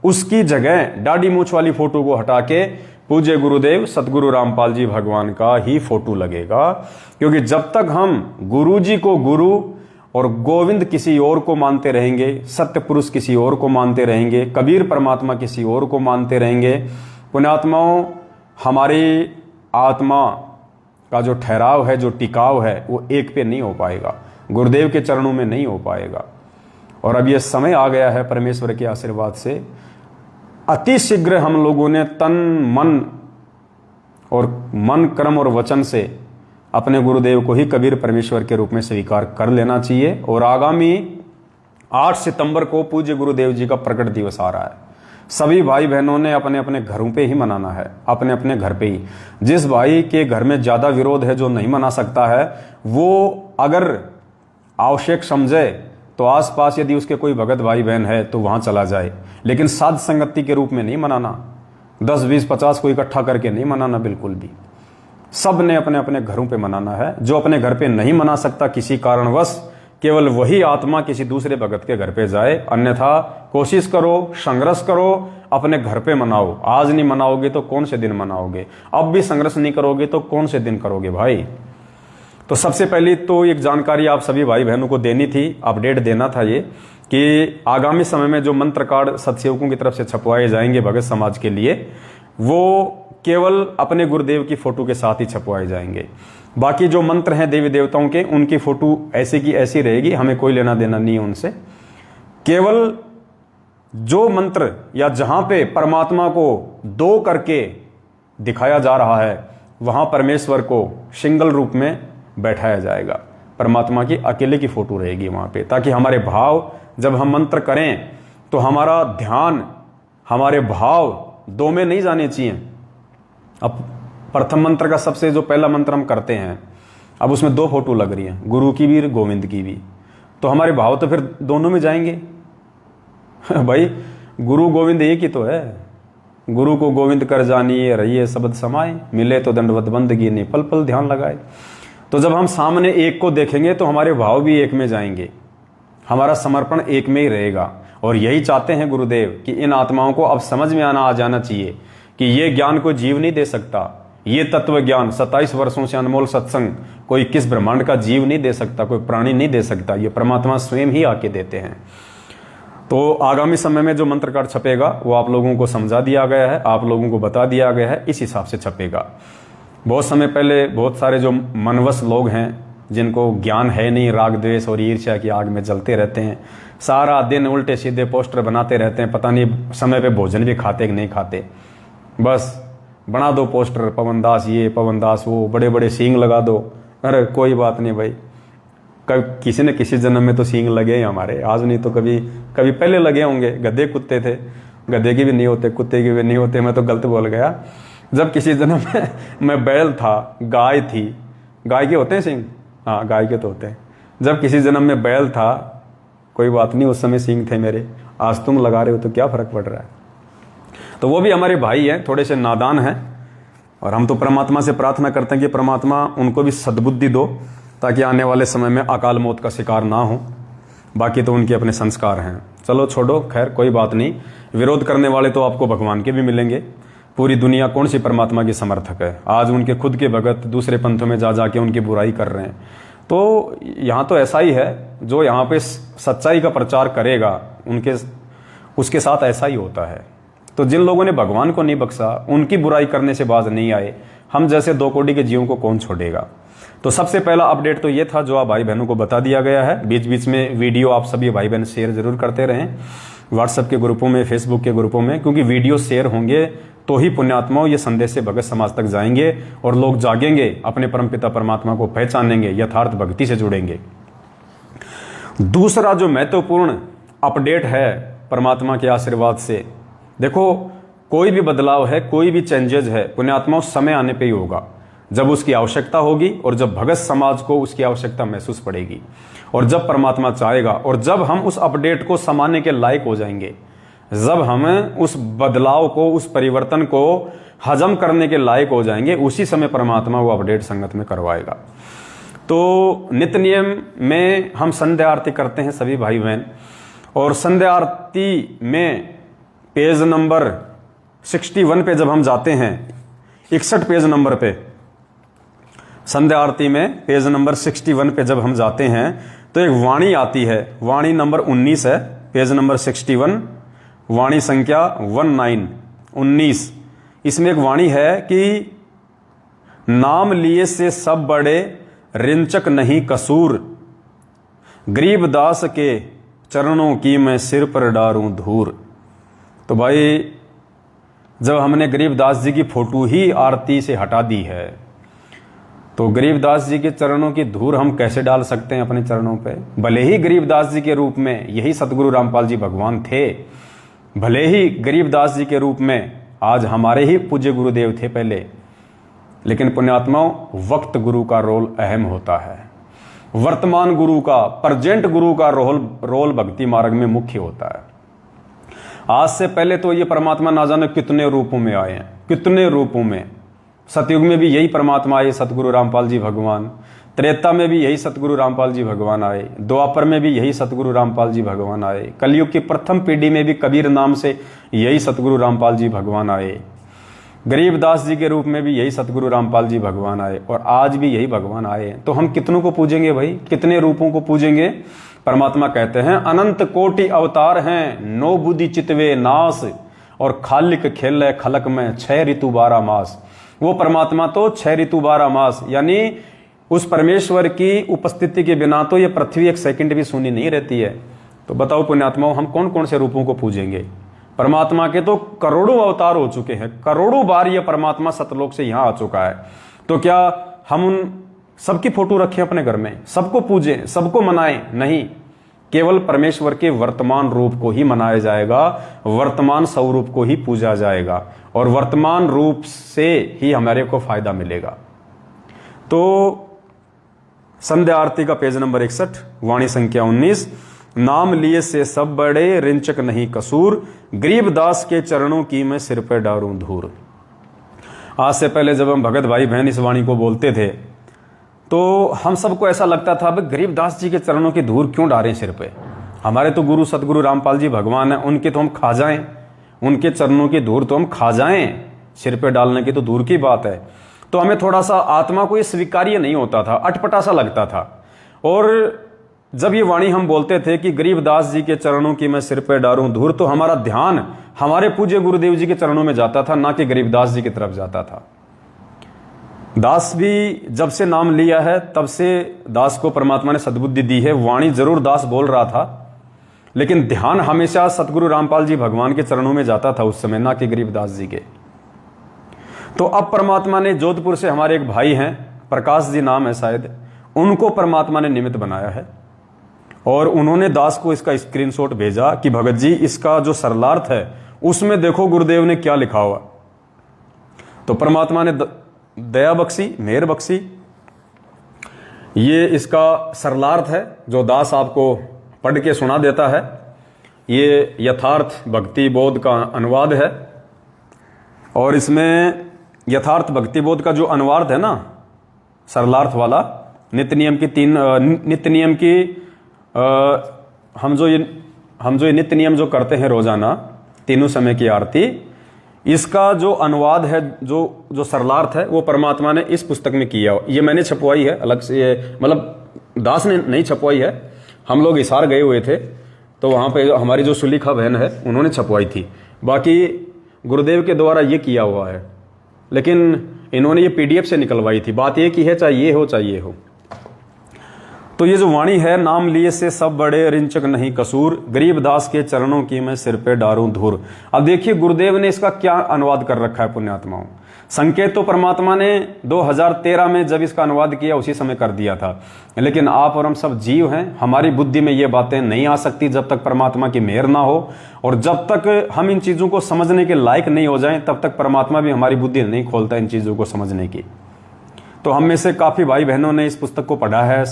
उसकी जगह दाढ़ी मूछ वाली फोटो को हटा के पूज्य गुरुदेव सतगुरु रामपाल जी भगवान का ही फोटो लगेगा। क्योंकि जब तक हम गुरु जी को गुरु और गोविंद किसी और को मानते रहेंगे, सत्य पुरुष किसी और को मानते रहेंगे, कबीर परमात्मा किसी और को मानते रहेंगे, पुण्यात्माओं हमारी आत्मा का जो ठहराव है, जो टिकाव है, वो एक पे नहीं हो पाएगा, गुरुदेव के चरणों में नहीं हो पाएगा। और अब ये समय आ गया है परमेश्वर के आशीर्वाद से, अति शीघ्र हम लोगों ने तन मन और मन कर्म और वचन से अपने गुरुदेव को ही कबीर परमेश्वर के रूप में स्वीकार कर लेना चाहिए। और आगामी 8 सितंबर को पूज्य गुरुदेव जी का प्रकट दिवस आ रहा है। सभी भाई बहनों ने अपने अपने घरों पे ही मनाना है, अपने अपने घर पे ही। जिस भाई के घर में ज्यादा विरोध है, जो नहीं मना सकता है, वो अगर आवश्यक समझे तो आसपास यदि उसके कोई भगत भाई बहन है तो वहां चला जाए, लेकिन साध संगति के रूप में नहीं मनाना, 10, 20, 50 को इकट्ठा करके नहीं मनाना बिल्कुल भी। सब ने अपने अपने घरों पे मनाना है। जो अपने घर पे नहीं मना सकता किसी कारणवश, केवल वही आत्मा किसी दूसरे भगत के घर पे जाए, अन्यथा कोशिश करो, संघर्ष करो, अपने घर पे मनाओ। आज नहीं मनाओगे तो कौन से दिन मनाओगे? अब भी संघर्ष नहीं करोगे तो कौन से दिन करोगे भाई? तो सबसे पहली तो एक जानकारी आप सभी भाई बहनों को देनी थी, अपडेट देना था ये कि आगामी समय में जो मंत्र कार्ड सतसेवकों की तरफ से छपवाए जाएंगे भगत समाज के लिए, वो केवल अपने गुरुदेव की फोटो के साथ ही छपवाए जाएंगे। बाकी जो मंत्र हैं देवी देवताओं के, उनकी फोटो ऐसी की ऐसी रहेगी, हमें कोई लेना देना नहीं है उनसे। केवल जो मंत्र या जहां पे परमात्मा को 2 करके दिखाया जा रहा है, वहां परमेश्वर को सिंगल रूप में बैठाया जाएगा। परमात्मा की अकेले की फोटो रहेगी वहां पे, ताकि हमारे भाव जब हम मंत्र करें तो हमारा ध्यान, हमारे भाव 2 में नहीं जाने चाहिए। अब प्रथम मंत्र का सबसे जो पहला मंत्र हम करते हैं, अब उसमें 2 फोटो लग रही हैं, गुरु की भी गोविंद की भी, तो हमारे भाव तो फिर दोनों में जाएंगे। भाई गुरु गोविंद एक ही तो है। गुरु को गोविंद कर जानिए, रहिए शब्द समाए, मिले तो दंडवत बंदगी ने पल पल ध्यान लगाए। तो जब हम सामने एक को देखेंगे तो हमारे भाव भी एक में जाएंगे, हमारा समर्पण एक में ही रहेगा। और यही चाहते हैं गुरुदेव कि इन आत्माओं को अब समझ में आ जाना चाहिए कि ये ज्ञान कोई जीव नहीं दे सकता। ये तत्व ज्ञान 27 वर्षों से अनमोल सत्संग कोई किस ब्रह्मांड का जीव नहीं दे सकता, कोई प्राणी नहीं दे सकता, ये परमात्मा स्वयं ही आके देते हैं। तो आगामी समय में जो मंत्र कार्ड छपेगा वो आप लोगों को समझा दिया गया है, आप लोगों को बता दिया गया है, इस हिसाब से छपेगा। बहुत समय पहले बहुत सारे जो मनवश लोग हैं, जिनको ज्ञान है नहीं, राग द्वेष और ईर्ष्या की आग में जलते रहते हैं, सारा दिन उल्टे सीधे पोस्टर बनाते रहते हैं, पता नहीं समय पे भोजन भी खाते कि नहीं खाते। बस बना दो पोस्टर, पवन दास ये, पवन दास वो, बड़े बड़े सींग लगा दो। अरे कोई बात नहीं भाई, कभी किसी न किसी जन्म में तो सींग लगे हैं हमारे, आज नहीं तो कभी कभी पहले लगे होंगे। गधे कुत्ते थे, गधे की भी नहीं होते, कुत्ते की भी नहीं होते, मैं तो गलत बोल गया। जब किसी जन्म में मैं बैल था, गाय थी, गाय के होते हैं सींग, हाँ गाय के तो होते हैं। जब किसी जन्म में बैल था, कोई बात नहीं, उस समय सींग थे मेरे, आज तुम लगा रहे हो तो क्या फर्क पड़ रहा है। तो वो भी हमारे भाई हैं, थोड़े से नादान हैं, और हम तो परमात्मा से प्रार्थना करते हैं कि परमात्मा उनको भी सद्बुद्धि दो, ताकि आने वाले समय में अकाल मौत का शिकार ना हो। बाकी तो उनके अपने संस्कार हैं। चलो छोड़ो, खैर कोई बात नहीं। विरोध करने वाले तो आपको भगवान के भी मिलेंगे। पूरी दुनिया कौन सी परमात्मा की समर्थक है। आज उनके खुद के भगत दूसरे पंथों में जा जाके उनकी बुराई कर रहे हैं। तो यहाँ तो ऐसा ही है, जो यहाँ पे सच्चाई का प्रचार करेगा उसके साथ ऐसा ही होता है। तो जिन लोगों ने भगवान को नहीं बख्शा, उनकी बुराई करने से बाज नहीं आए, हम जैसे 2 कोटि के जीवों को कौन छोड़ेगा। तो सबसे पहला अपडेट तो ये था जो आप भाई बहनों को बता दिया गया है। बीच बीच में वीडियो आप सभी भाई बहन शेयर जरूर करते रहें, व्हाट्सएप के ग्रुपों में, फेसबुक के ग्रुपों में, क्योंकि वीडियो शेयर होंगे तो ही पुण्यात्माओं ये संदेश से भगत समाज तक जाएंगे और लोग जागेंगे, अपने परमपिता परमात्मा को पहचानेंगे, यथार्थ भक्ति से जुड़ेंगे। दूसरा जो महत्वपूर्ण अपडेट है परमात्मा के आशीर्वाद से, देखो कोई भी बदलाव है, कोई भी चेंजेज है, पुण्यात्मा उस समय आने पे ही होगा जब उसकी आवश्यकता होगी, और जब भगत समाज को उसकी आवश्यकता महसूस पड़ेगी, और जब परमात्मा चाहेगा, और जब हम उस अपडेट को समाने के लायक हो जाएंगे, जब हम उस बदलाव को, उस परिवर्तन को हजम करने के लायक हो जाएंगे, उसी समय परमात्मा वो अपडेट संगत में करवाएगा। तो नित्य नियम में हम संध्या आरती करते हैं सभी भाई बहन, और संध्या आरती में पेज नंबर 61 पे जब हम जाते हैं, 61 पेज नंबर पे, संध्या आरती में पेज नंबर 61 पे जब हम जाते हैं तो एक वाणी आती है, वाणी नंबर 19 है, पेज नंबर 61, वाणी संख्या 19। इसमें एक वाणी है कि नाम लिए से सब बड़े, रिंचक नहीं कसूर, गरीबदास के चरणों की मैं सिर पर डारूं धूर। तो भाई जब हमने गरीबदास जी की फोटो ही आरती से हटा दी है, तो गरीबदास जी के चरणों की धूल हम कैसे डाल सकते हैं अपने चरणों पे। भले ही गरीबदास जी के रूप में यही सतगुरु रामपाल जी भगवान थे, भले ही गरीबदास जी के रूप में आज हमारे ही पूज्य गुरुदेव थे पहले, लेकिन पुण्यात्माओं वक्त गुरु का रोल अहम होता है। वर्तमान गुरु का, प्रेजेंट गुरु का रोल भक्ति मार्ग में मुख्य होता है। आज से पहले तो ये परमात्मा ना जाने कितने रूपों में आए हैं, कितने रूपों में। सतयुग में भी यही परमात्मा आए, सतगुरु रामपाल जी भगवान। त्रेता में भी यही सतगुरु रामपाल जी भगवान आए। द्वापर में भी यही सतगुरु रामपाल जी भगवान आए। कलयुग की प्रथम पीढ़ी में भी कबीर नाम से यही सतगुरु रामपाल जी भगवान आए। गरीबदास जी के रूप में भी यही सतगुरु रामपाल जी भगवान आए और आज भी यही भगवान आए हैं। तो हम कितनों को पूजेंगे भाई, कितने रूपों को पूजेंगे? परमात्मा कहते हैं अनंत कोटि अवतार हैं, नो बुद्धि चितवे नास, और खालिक खेल खलक में 6 ऋतु 12 मास। वो परमात्मा तो 6 ऋतु 12 मास, यानी उस परमेश्वर की उपस्थिति के बिना तो ये पृथ्वी एक सेकंड भी सुनी नहीं रहती है। तो बताओ पुण्यात्माओं, हम कौन कौन से रूपों को पूजेंगे? परमात्मा के तो करोड़ों अवतार हो चुके हैं, करोड़ों बार ये परमात्मा सतलोक से यहां आ चुका है। तो क्या हम उन सबकी फोटो रखें अपने घर में, सबको पूजें, सबको मनाएं? नहीं, केवल परमेश्वर के वर्तमान रूप को ही मनाया जाएगा, वर्तमान स्वरूप को ही पूजा जाएगा, और वर्तमान रूप से ही हमारे को फायदा मिलेगा। तो संध्या आरती का पेज नंबर 61, वाणी संख्या 19, नाम लिए से सब बड़े, रिंचक नहीं कसूर, गरीबदास के चरणों की मैं सिर पे डारूं धूर। आज से पहले जब हम भगत भाई बहन इस वाणी को बोलते थे तो हम सबको ऐसा लगता था भाई गरीबदास जी के चरणों की धूर क्यों डालें सिर पे? हमारे तो गुरु सतगुरु रामपाल जी भगवान हैं, उनके तो हम खा जाएं, उनके चरणों की धूर तो हम खा जाएं, सिर पे डालने की तो दूर की बात है। तो हमें थोड़ा सा आत्मा को ये स्वीकार्य नहीं होता था, अटपटा सा लगता था। और जब ये वाणी हम बोलते थे कि गरीबदास जी के चरणों की मैं सिर पे डारूं धूर, तो हमारा ध्यान हमारे पूज्य गुरुदेव जी के चरणों में जाता था, ना कि गरीबदास जी की तरफ जाता था। दास भी जब से नाम लिया है तब से दास को परमात्मा ने सद्बुद्धि दी है। वाणी जरूर दास बोल रहा था, लेकिन ध्यान हमेशा सतगुरु रामपाल जी भगवान के चरणों में जाता था उस समय, ना कि गरीबदास जी के। तो अब परमात्मा ने जोधपुर से हमारे एक भाई हैं, प्रकाश जी नाम है शायद, उनको परमात्मा ने निमित्त बनाया है और उन्होंने दास को इसका स्क्रीनशॉट भेजा कि भगत जी इसका जो सरलार्थ है उसमें देखो गुरुदेव ने क्या लिखा हुआ। तो परमात्मा ने दया बख्शी, मेहर बख्शी। ये इसका सरलार्थ है जो दास आपको पढ़ के सुना देता है। ये यथार्थ भक्ति बोध का अनुवाद है और इसमें यथार्थ भक्ति बोध का जो अनुवाद है ना, सरलार्थ वाला, नित्य नियम की हम जो ये नित्य नियम जो करते हैं रोजाना, तीनों समय की आरती, इसका जो अनुवाद है, जो सरलार्थ है, वो परमात्मा ने इस पुस्तक में किया। ये मैंने छपवाई है अलग से, ये मतलब दास ने नहीं छपवाई है, हम लोग हिसार गए हुए थे तो वहाँ पे हमारी जो सुलीखा बहन है उन्होंने छपवाई थी। बाकी गुरुदेव के द्वारा ये किया हुआ है, लेकिन इन्होंने ये PDF से निकलवाई थी। बात ये की है चाहे ये हो चाहे ये हो। तो ये जो वाणी है, नाम लिए से सब बड़े, रिंचक नहीं कसूर, गरीबदास के चरणों की मैं सिर पे डारूं धूर। अब देखिए गुरुदेव ने इसका क्या अनुवाद कर रखा है पुण्यात्माओं। संकेत तो परमात्मा ने 2013 में जब इसका अनुवाद किया उसी समय कर दिया था, लेकिन आप और हम सब जीव हैं, हमारी बुद्धि में ये बातें नहीं आ सकती जब तक परमात्मा की मेहर ना हो, और जब तक हम इन चीज़ों को समझने के लायक नहीं हो जाएं तब तक परमात्मा भी हमारी बुद्धि नहीं खोलता इन चीज़ों को समझने की। तो हम में से काफ़ी भाई बहनों ने इस पुस्तक को पढ़ा है,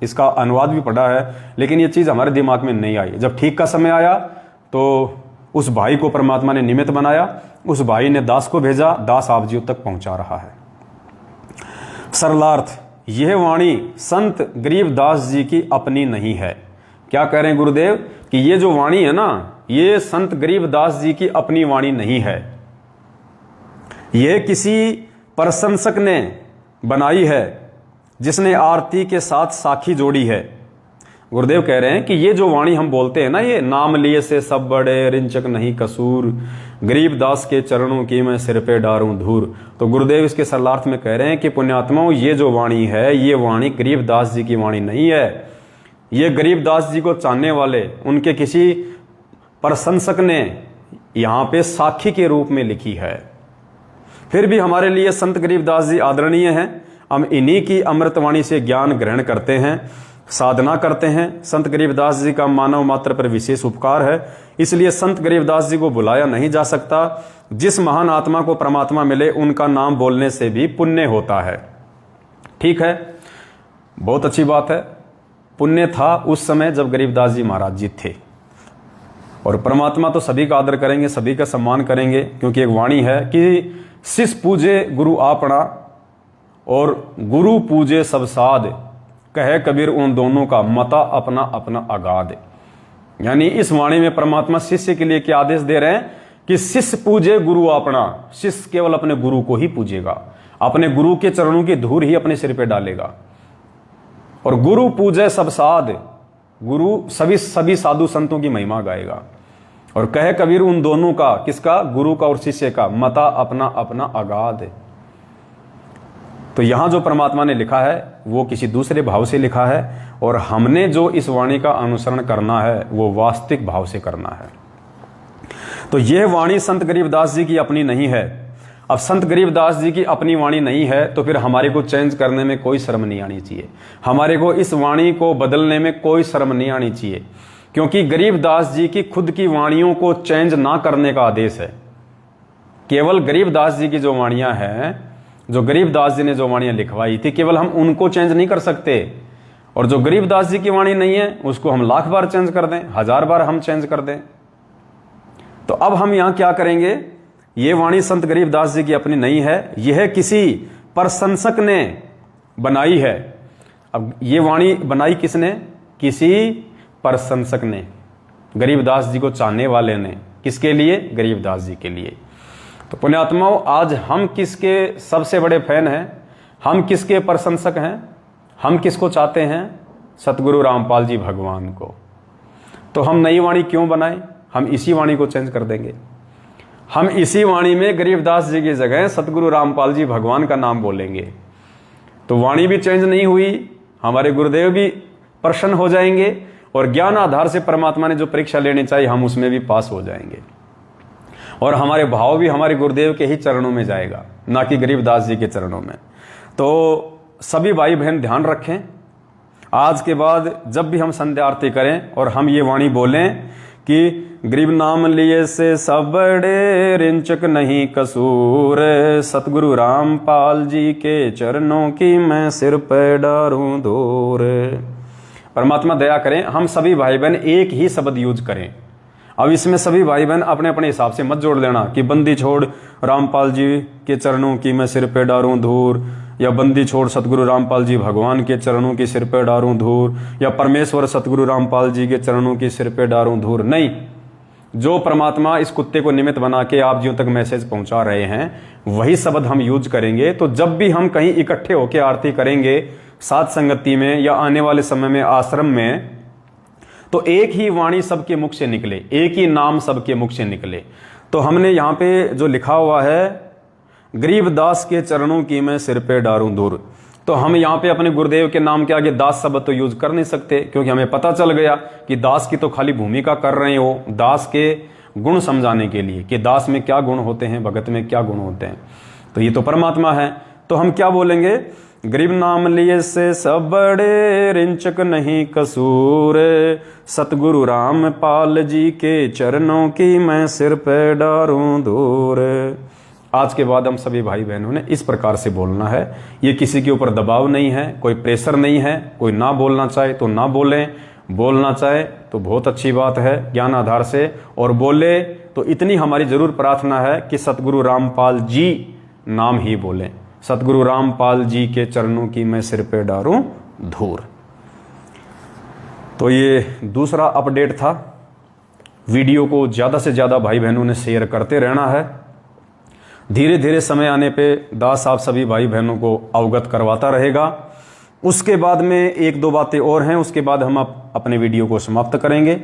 इसका अनुवाद भी पढ़ा है, लेकिन ये चीज़ हमारे दिमाग में नहीं आई। जब ठीक का समय आया तो उस भाई को परमात्मा ने निमित्त बनाया, उस भाई ने दास को भेजा, दास आप जीव तक पहुंचा रहा है। सरलार्थ, यह वाणी संत गरीबदास जी की अपनी नहीं है। क्या कह रहे हैं गुरुदेव कि ये जो वाणी है ना, ये संत गरीबदास जी की अपनी वाणी नहीं है, यह किसी प्रशंसक ने बनाई है जिसने आरती के साथ साखी जोड़ी है। गुरुदेव कह रहे हैं कि ये जो वाणी हम बोलते हैं ना, ये नाम लिए से सब बड़े, रिंचक नहीं कसूर, गरीबदास के चरणों की मैं सिर पे डारूं धूर। तो गुरुदेव इसके सरलार्थ में कह रहे हैं कि पुण्यात्माओं, ये जो वाणी है, ये वाणी गरीबदास जी की वाणी नहीं है। ये गरीबदास जी को चाहने वाले उनके किसी प्रशंसक ने यहाँ पे साखी के रूप में लिखी है। फिर भी हमारे लिए संत गरीबदास जी आदरणीय हैं। हम इन्हीं की अमृतवाणी से ज्ञान ग्रहण करते हैं, साधना करते हैं। संत गरीबदास जी का मानव मात्र पर विशेष उपकार है, इसलिए संत गरीबदास जी को बुलाया नहीं जा सकता। जिस महान आत्मा को परमात्मा मिले उनका नाम बोलने से भी पुण्य होता है। ठीक है, बहुत अच्छी बात है। पुण्य था उस समय जब गरीबदास जी महाराज जी थे, और परमात्मा तो सभी का आदर करेंगे, सभी का सम्मान करेंगे, क्योंकि एक वाणी है कि शिष्य पूजे गुरु आपना और गुरु पूजे सब साध, कहे कबीर उन दोनों का मता अपना अपना आगाध। यानी इस वाणी में परमात्मा शिष्य के लिए क्या आदेश दे रहे हैं कि शिष्य पूजे गुरु अपना, शिष्य केवल अपने गुरु को ही पूजेगा, अपने गुरु के चरणों की धूल ही अपने सिर पे डालेगा। और गुरु पूजे सब साध, गुरु सभी साधु संतों की महिमा गाएगा। और कहे कबीर उन दोनों का, किसका, गुरु का और शिष्य का, मता अपना अपना अगाध। तो यहां जो परमात्मा ने लिखा है वो किसी दूसरे भाव से लिखा है, और हमने जो इस वाणी का अनुसरण करना है वो वास्तविक भाव से करना है। तो यह वाणी संत गरीबदास जी की अपनी नहीं है। अब संत गरीबदास जी की अपनी वाणी नहीं है तो फिर हमारे को चेंज करने में कोई शर्म नहीं आनी चाहिए, हमारे को इस वाणी को बदलने में कोई शर्म नहीं आनी चाहिए, क्योंकि गरीबदास जी की खुद की वाणियों को चेंज ना करने का आदेश है। केवल गरीबदास जी की जो वाणियां हैं, जो गरीबदास जी ने जो वाणियां लिखवाई थी, केवल हम उनको चेंज नहीं कर सकते। और जो गरीबदास जी की वाणी नहीं है उसको हम लाख बार चेंज कर दें, 1000 बार हम चेंज कर दें। तो अब हम यहां क्या करेंगे, ये वाणी संत गरीबदास जी की अपनी नहीं है, यह किसी प्रशंसक ने बनाई है। अब ये वाणी बनाई किसने, किसी प्रशंसक ने, गरीबदास जी को चाहने वाले ने। किसके लिए, गरीबदास जी के लिए। तो पुण्यात्माओं, आज हम किसके सबसे बड़े फैन हैं, हम किसके प्रशंसक हैं, हम किसको चाहते हैं, सतगुरु रामपाल जी भगवान को। तो हम नई वाणी क्यों बनाएं, हम इसी वाणी को चेंज कर देंगे। हम इसी वाणी में गरीबदास जी की जगह सतगुरु रामपाल जी भगवान का नाम बोलेंगे। तो वाणी भी चेंज नहीं हुई, हमारे गुरुदेव भी प्रसन्न हो जाएंगे, और ज्ञान आधार से परमात्मा ने जो परीक्षा लेनी चाहिए हम उसमें भी पास हो जाएंगे, और हमारे भाव भी हमारे गुरुदेव के ही चरणों में जाएगा, ना कि गरीबदास जी के चरणों में। तो सभी भाई बहन ध्यान रखें, आज के बाद जब भी हम संध्या आरती करें और हम ये वाणी बोलें कि गरीब नाम लिए से सब बड़े, रिंचक नहीं कसूर, सतगुरु रामपाल जी के चरणों की मैं सिर पे डारूं धूर। परमात्मा दया करें, हम सभी भाई बहन एक ही शब्द यूज करें। अब इसमें सभी भाई बहन अपने अपने हिसाब से मत जोड़ लेना कि बंदी छोड़ रामपाल जी के चरणों की मैं सिर पे डारूं धूर, या बंदी छोड़ सतगुरु रामपाल जी भगवान के चरणों की सिर पे डारूं धूर, या परमेश्वर सतगुरु रामपाल जी के चरणों की सिर पे डारूं धूर। नहीं, जो परमात्मा इस कुत्ते को निमित्त बना के आप जियों तक मैसेज पहुंचा रहे हैं वही शब्द हम यूज करेंगे। तो जब भी हम कहीं इकट्ठे होकर आरती करेंगे साथ संगति में या आने वाले समय में आश्रम में, तो एक ही वाणी सबके मुख से निकले, एक ही नाम सबके मुख से निकले। तो हमने यहाँ पे जो लिखा हुआ है गरीबदास के चरणों की मैं सिर पे डारूं दूर, तो हम यहाँ पे अपने गुरुदेव के नाम के आगे दास शब्द तो यूज कर नहीं सकते, क्योंकि हमें पता चल गया कि दास की तो खाली भूमिका कर रहे हो, दास के गुण समझाने के लिए कि दास में क्या गुण होते हैं, भगत में क्या गुण होते हैं। तो ये तो परमात्मा है। तो हम क्या बोलेंगे, गरीब नाम लिए से सब बड़े, रिंचक नहीं कसूर, सतगुरु रामपाल जी के चरणों की मैं सिर पे डारूं धूर। आज के बाद हम सभी भाई बहनों ने इस प्रकार से बोलना है। ये किसी के ऊपर दबाव नहीं है, कोई प्रेशर नहीं है, कोई ना बोलना चाहे तो ना बोलें, बोलना चाहे तो बहुत अच्छी बात है ज्ञान आधार से, और बोले तो इतनी हमारी जरूर प्रार्थना है कि सतगुरु रामपाल जी नाम ही बोलें, सतगुरु रामपाल जी के चरणों की मैं सिर पे डारूं धूर। तो ये दूसरा अपडेट था। वीडियो को ज़्यादा से ज़्यादा भाई बहनों ने शेयर करते रहना है। धीरे धीरे समय आने पे दास साहब सभी भाई बहनों को अवगत करवाता रहेगा। उसके बाद में एक दो बातें और हैं, उसके बाद हम अपने वीडियो को समाप्त करेंगे।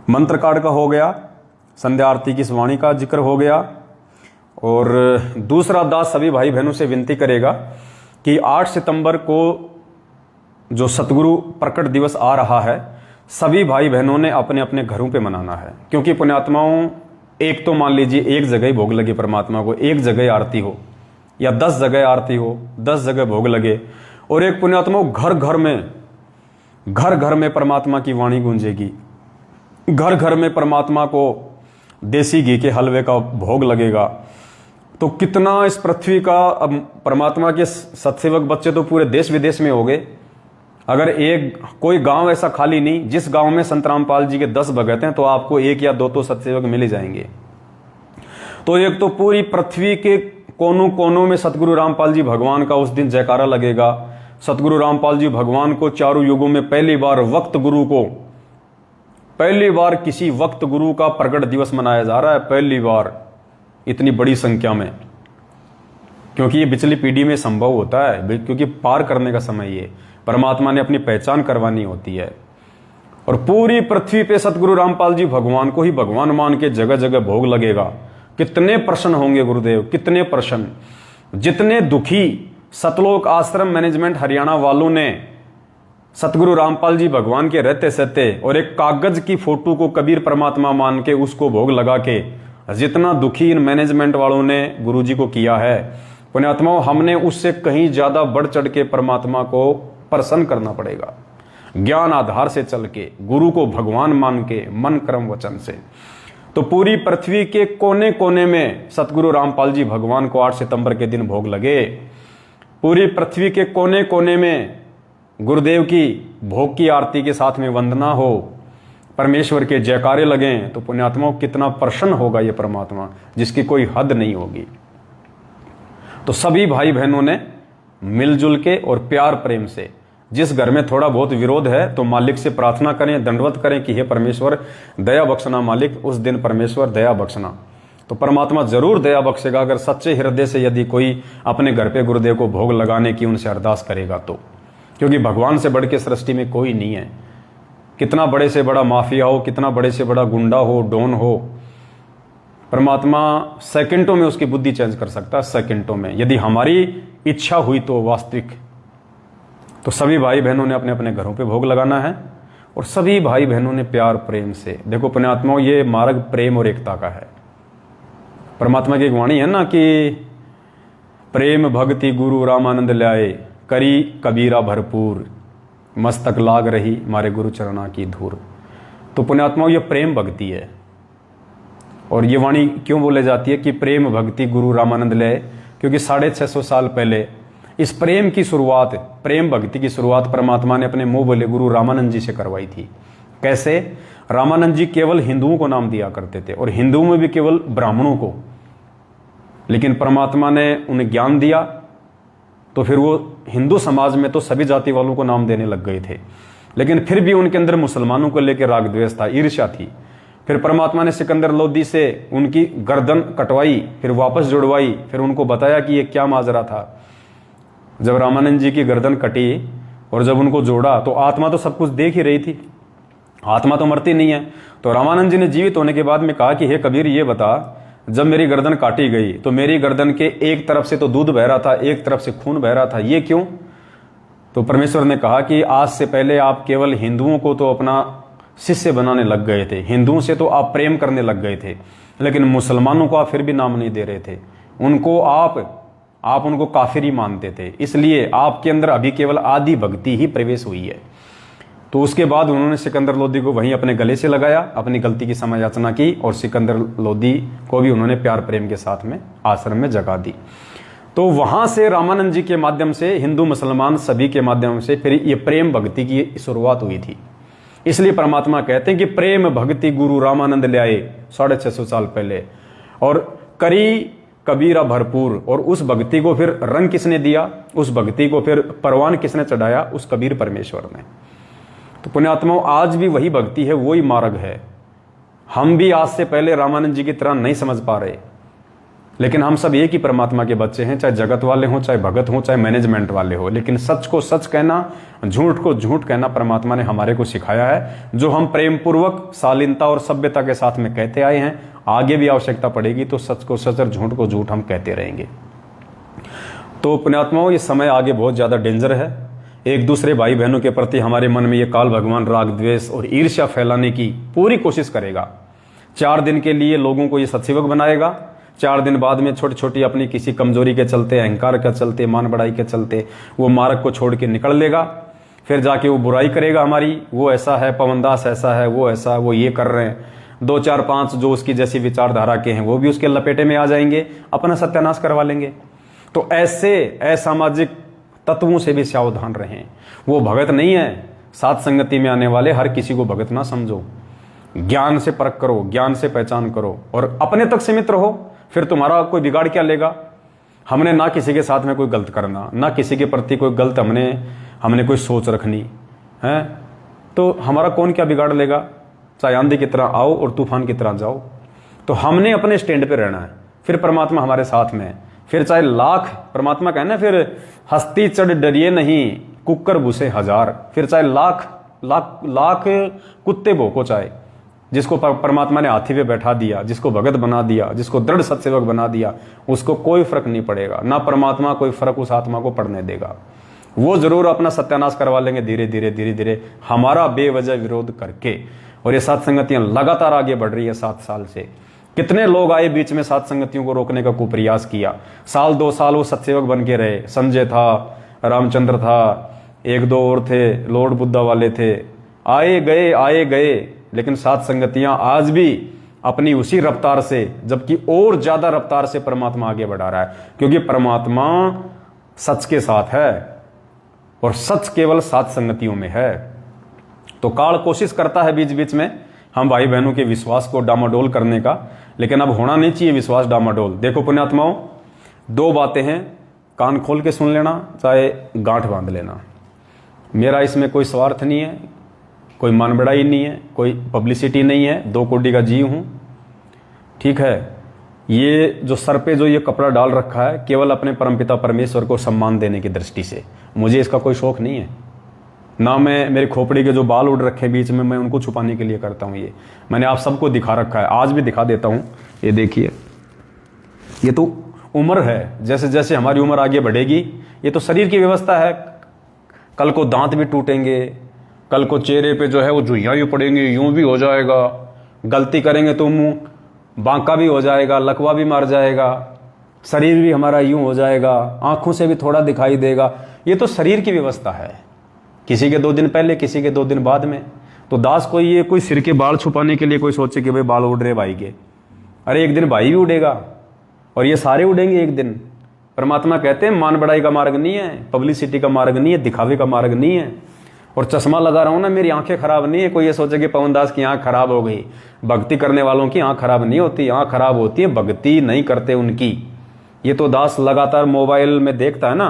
मंत्र कार्ड का हो गया, संध्या आरती की इस वाणी का जिक्र हो गया, और दूसरा दास सभी भाई बहनों से विनती करेगा कि 8 सितंबर को जो सतगुरु प्रकट दिवस आ रहा है, सभी भाई बहनों ने अपने अपने घरों पे मनाना है। क्योंकि पुण्यात्माओं, एक तो मान लीजिए एक जगह भोग लगे परमात्मा को, एक जगह आरती हो या 10 जगह आरती हो, 10 जगह भोग लगे, और एक पुण्यात्माओं घर घर में परमात्मा की वाणी गूंजेगी, घर घर में परमात्मा को देसी घी के हलवे का भोग लगेगा। तो कितना इस पृथ्वी का, अब परमात्मा के सत्सेवक बच्चे तो पूरे देश विदेश में हो गए। अगर एक कोई गांव ऐसा खाली नहीं जिस गांव में संत रामपाल जी के 10 भगत हैं, तो आपको एक या दो तो सत्सेवक मिल ही जाएंगे। तो एक तो पूरी पृथ्वी के कोनों कोनों में सतगुरु रामपाल जी भगवान का उस दिन जयकारा लगेगा। सतगुरु रामपाल जी भगवान को चारों युगों में पहली बार वक्त गुरु को पहली बार किसी वक्त गुरु का प्रकट दिवस मनाया जा रहा है, पहली बार इतनी बड़ी संख्या में, क्योंकि ये पिछली पीढ़ी में संभव होता है, क्योंकि पार करने का समय ये परमात्मा ने अपनी पहचान करवानी होती है। और पूरी पृथ्वी पे सतगुरु रामपाल जी भगवान को ही भगवान मान के जगह जगह भोग लगेगा। कितने प्रसन्न होंगे गुरुदेव, कितने प्रसन्न। जितने दुखी सतलोक आश्रम मैनेजमेंट हरियाणा वालों ने सतगुरु रामपाल जी भगवान के रहते सहते और एक कागज की फोटो को कबीर परमात्मा मान के उसको भोग लगा के, जितना दुखी इन मैनेजमेंट वालों ने गुरु जी को किया है, पुण्यात्माओं, हमने उससे कहीं ज्यादा बढ़ चढ़ के परमात्मा को प्रसन्न करना पड़ेगा। ज्ञान आधार से चल के, गुरु को भगवान मान के, मन कर्म वचन से। तो पूरी पृथ्वी के कोने कोने में सतगुरु रामपाल जी भगवान को 8 सितंबर के दिन भोग लगे। पूरी पृथ्वी के कोने कोने में गुरुदेव की भोग की आरती के साथ में वंदना हो, परमेश्वर के जयकारे लगें, तो पुण्यात्माओं कितना प्रसन्न होगा ये परमात्मा, जिसकी कोई हद नहीं होगी। तो सभी भाई बहनों ने मिलजुल के और प्यार प्रेम से, जिस घर में थोड़ा बहुत विरोध है तो मालिक से प्रार्थना करें, दंडवत करें कि हे परमेश्वर दया बख्शना मालिक, उस दिन परमेश्वर दया बख्शना। तो परमात्मा जरूर दया बख्शेगा अगर सच्चे हृदय से यदि कोई अपने घर पे गुरुदेव को भोग लगाने की उनसे अरदास करेगा तो, क्योंकि भगवान से बढ़ के सृष्टि में कोई नहीं है। कितना बड़े से बड़ा माफिया हो, कितना बड़े से बड़ा गुंडा हो, डॉन हो, परमात्मा सेकंडों में उसकी बुद्धि चेंज कर सकता है, सेकंडों में, यदि हमारी इच्छा हुई तो वास्तविक। तो सभी भाई बहनों ने अपने अपने घरों पे भोग लगाना है और सभी भाई बहनों ने प्यार प्रेम से, देखो पुण्यात्माओं, ये मार्ग प्रेम और एकता का है। परमात्मा की एक वाणी है ना कि प्रेम भक्ति गुरु रामानंद ल्याए, करी कबीरा भरपूर, मस्तक लाग रही मारे गुरु चरणा की धूर। तो पुण्यात्माओं, ये प्रेम भक्ति है। और ये वाणी क्यों बोले जाती है कि प्रेम भक्ति गुरु रामानंद ल्याए, क्योंकि 650 साल पहले इस प्रेम की शुरुआत, प्रेम भक्ति की शुरुआत परमात्मा ने अपने मुंह बोले गुरु रामानंद जी से करवाई थी। कैसे? रामानंद जी केवल हिंदुओं को नाम दिया करते थे और हिंदुओं में भी केवल ब्राह्मणों को, लेकिन परमात्मा ने उन्हें ज्ञान दिया तो फिर वो हिंदू समाज में तो सभी जाति वालों को नाम देने लग गए थे, लेकिन फिर भी उनके अंदर मुसलमानों को लेकर राग द्वेष था, ईर्ष्या थी। फिर परमात्मा ने सिकंदर लोदी से उनकी गर्दन कटवाई, फिर वापस जुड़वाई, फिर उनको बताया कि ये क्या माजरा था। जब रामानंद जी की गर्दन कटी और जब उनको जोड़ा तो आत्मा तो सब कुछ देख ही रही थी, आत्मा तो मरती नहीं है। तो रामानंद जी ने जीवित होने के बाद में कहा कि हे कबीर, ये बता, जब मेरी गर्दन काटी गई तो मेरी गर्दन के एक तरफ से तो दूध बह रहा था, एक तरफ से खून बह रहा था, ये क्यों? तो परमेश्वर ने कहा कि आज से पहले आप केवल हिंदुओं को तो अपना शिष्य बनाने लग गए थे, हिंदुओं से तो आप प्रेम करने लग गए थे, लेकिन मुसलमानों को आप फिर भी नाम नहीं दे रहे थे, उनको आप उनको काफिर ही मानते थे, इसलिए आपके अंदर अभी केवल आदि भक्ति ही प्रवेश हुई है। तो उसके बाद उन्होंने सिकंदर लोदी को वहीं अपने गले से लगाया, अपनी गलती की क्षमा याचना की और सिकंदर लोदी को भी उन्होंने प्यार प्रेम के साथ में आश्रम में जगह दी। तो वहां से रामानंद जी के माध्यम से हिंदू मुसलमान सभी के माध्यम से फिर ये प्रेम भक्ति की शुरुआत हुई थी। इसलिए परमात्मा कहते हैं कि प्रेम भक्ति गुरु रामानंद ल्याए 650 साल पहले, और करी कबीरा भरपूर। और उस भक्ति को फिर रंग किसने दिया, उस भक्ति को फिर परवान किसने चढ़ाया? उस कबीर परमेश्वर ने। तो पुण्यात्माओं, आज भी वही भक्ति है, वही मार्ग है। हम भी आज से पहले रामानंद जी की तरह नहीं समझ पा रहे, लेकिन हम सब एक ही परमात्मा के बच्चे हैं, चाहे जगत वाले हों, चाहे भगत हों, चाहे मैनेजमेंट वाले हो। लेकिन सच को सच कहना, झूठ को झूठ कहना परमात्मा ने हमारे को सिखाया है, जो हम प्रेम पूर्वक शालीनता और सभ्यता के साथ में कहते आए हैं। आगे भी आवश्यकता पड़ेगी तो सच को सच और झूठ को झूठ हम कहते रहेंगे। तो पुण्यात्माओं, ये समय आगे बहुत ज्यादा डेंजर है। एक दूसरे भाई बहनों के प्रति हमारे मन में ये काल भगवान राग द्वेष और ईर्ष्या फैलाने की पूरी कोशिश करेगा। 4 दिन के लिए लोगों को ये सत्सेवक बनाएगा, 4 दिन बाद में छोटी छोटी अपनी किसी कमजोरी के चलते, अहंकार के चलते, मान बढ़ाई के चलते वो मार्ग को छोड़ के निकल लेगा। फिर जाके वो बुराई करेगा हमारी, वो ऐसा है, पवनदास ऐसा है, वो ऐसा, वो ये कर रहे हैं। 2 4 5 जो उसकी जैसी विचारधारा के हैं वो भी उसके लपेटे में आ जाएंगे, अपना सत्यानाश करवा लेंगे। तो ऐसे असामाजिक तत्वों से भी सावधान रहें। वो भगत नहीं है, साथ संगति में आने वाले हर किसी को भगत ना समझो। ज्ञान से परख करो, ज्ञान से पहचान करो और अपने तक सीमित रहो, फिर तुम्हारा कोई बिगाड़ क्या लेगा। हमने ना किसी के साथ में कोई गलत करना, ना किसी के प्रति कोई गलत हमने कोई सोच रखनी है, तो हमारा कौन क्या बिगाड़ लेगा। चाहे आंधी की तरह आओ और तूफान की तरह जाओ। तो हमने अपने स्टैंड पे रहना है, फिर परमात्मा हमारे साथ में है। फिर चाहे लाख, परमात्मा कहना फिर हस्ती चढ़ डरिए नहीं, कुकर घुसे हजार। फिर चाहे लाख लाख लाख कुत्ते भोंको, चाहे जिसको परमात्मा ने हाथी पे बैठा दिया, जिसको भगत बना दिया, जिसको दृढ़ सत्सेवक बना दिया, उसको कोई फर्क नहीं पड़ेगा। ना परमात्मा कोई फर्क उस आत्मा को पड़ने देगा। वो जरूर अपना सत्यानाश करवा लेंगे धीरे धीरे धीरे धीरे, हमारा बेवजह विरोध करके। और ये सात संगतियां लगातार आगे बढ़ रही है 7 साल से। कितने लोग आए बीच में सात संगतियों को रोकने का कुप्रयास किया। साल 2 साल वो सत्सेवक बन के रहे। संजय था, रामचंद्र था, 1-2 और थे, लॉर्ड बुद्धा वाले थे, आए गए। लेकिन सात संगतियां आज भी अपनी उसी रफ्तार से, जबकि और ज्यादा रफ्तार से परमात्मा आगे बढ़ा रहा है, क्योंकि परमात्मा सच के साथ है और सच केवल सात संगतियों में है। तो काल कोशिश करता है बीच बीच में हम भाई बहनों के विश्वास को डामाडोल करने का, लेकिन अब होना नहीं चाहिए विश्वास डामाडोल। देखो पुण्यात्माओं, 2 बातें हैं, कान खोल के सुन लेना, चाहे गांठ बांध लेना। मेरा इसमें कोई स्वार्थ नहीं है, कोई मान बढ़ाई नहीं है, कोई पब्लिसिटी नहीं है। 2 कोटि का जीव हूं, ठीक है। ये जो सर पे जो ये कपड़ा डाल रखा है, केवल अपने परमपिता परमेश्वर को सम्मान देने की दृष्टि से। मुझे इसका कोई शौक नहीं है। ना मैं, मेरे खोपड़ी के जो बाल उड़ रखे हैं बीच में, मैं उनको छुपाने के लिए करता हूं। ये मैंने आप सबको दिखा रखा है, आज भी दिखा देता हूं। ये देखिए, ये तो उम्र है, जैसे जैसे हमारी उम्र आगे बढ़ेगी, ये तो शरीर की व्यवस्था है। कल को दांत भी टूटेंगे, कल को चेहरे पे जो है वो झुइयां भी पड़ेंगी, यूं भी हो जाएगा। गलती करेंगे तो मुंह बांका भी हो जाएगा, लकवा भी मार जाएगा, शरीर भी हमारा यूं हो जाएगा, आंखों से भी थोड़ा दिखाई देगा। ये तो शरीर की व्यवस्था है, किसी के 2 दिन पहले, किसी के 2 दिन बाद में। तो दास कोई ये कोई सिर के बाल छुपाने के लिए कोई सोचे कि भाई बाल उड़ रहे भाई के, अरे एक दिन भाई भी उड़ेगा और ये सारे उड़ेंगे एक दिन। परमात्मा कहते हैं मान बढ़ाई का मार्ग नहीं है, पब्लिसिटी का मार्ग नहीं है, दिखावे का मार्ग नहीं है। और चश्मा लगा रहा हूं ना, मेरी आंखें खराब नहीं है। कोई ये सोचे कि पवन दास की आंख खराब हो गई। भक्ति करने वालों की आंख खराब नहीं होती, आंख खराब होती है भक्ति नहीं करते उनकी। ये तो दास लगातार मोबाइल में देखता है ना,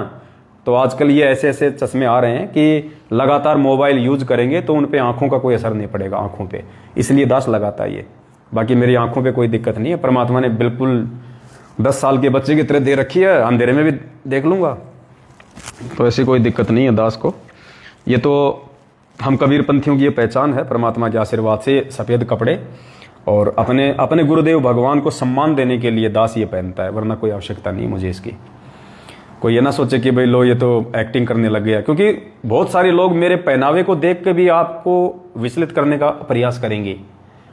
तो आजकल ये ऐसे ऐसे चश्मे आ रहे हैं कि लगातार मोबाइल यूज करेंगे तो उन पे आंखों का कोई असर नहीं पड़ेगा, आंखों पे, इसलिए दास लगाता है ये। बाकी मेरी आंखों पे कोई दिक्कत नहीं है। परमात्मा ने बिल्कुल 10 साल के बच्चे की तरह दे रखी है, अंधेरे में भी देख लूंगा, तो ऐसी कोई दिक्कत नहीं है दास को। ये तो हम कबीर पंथियों की ये पहचान है, परमात्मा के आशीर्वाद से सफ़ेद कपड़े, और अपने अपने गुरुदेव भगवान को सम्मान देने के लिए दास ये पहनता है, वरना कोई आवश्यकता नहीं मुझे इसकी। कोई ये ना सोचे कि भाई लो ये तो एक्टिंग करने लग गया, क्योंकि बहुत सारे लोग मेरे पहनावे को देख के भी आपको विचलित करने का प्रयास करेंगे,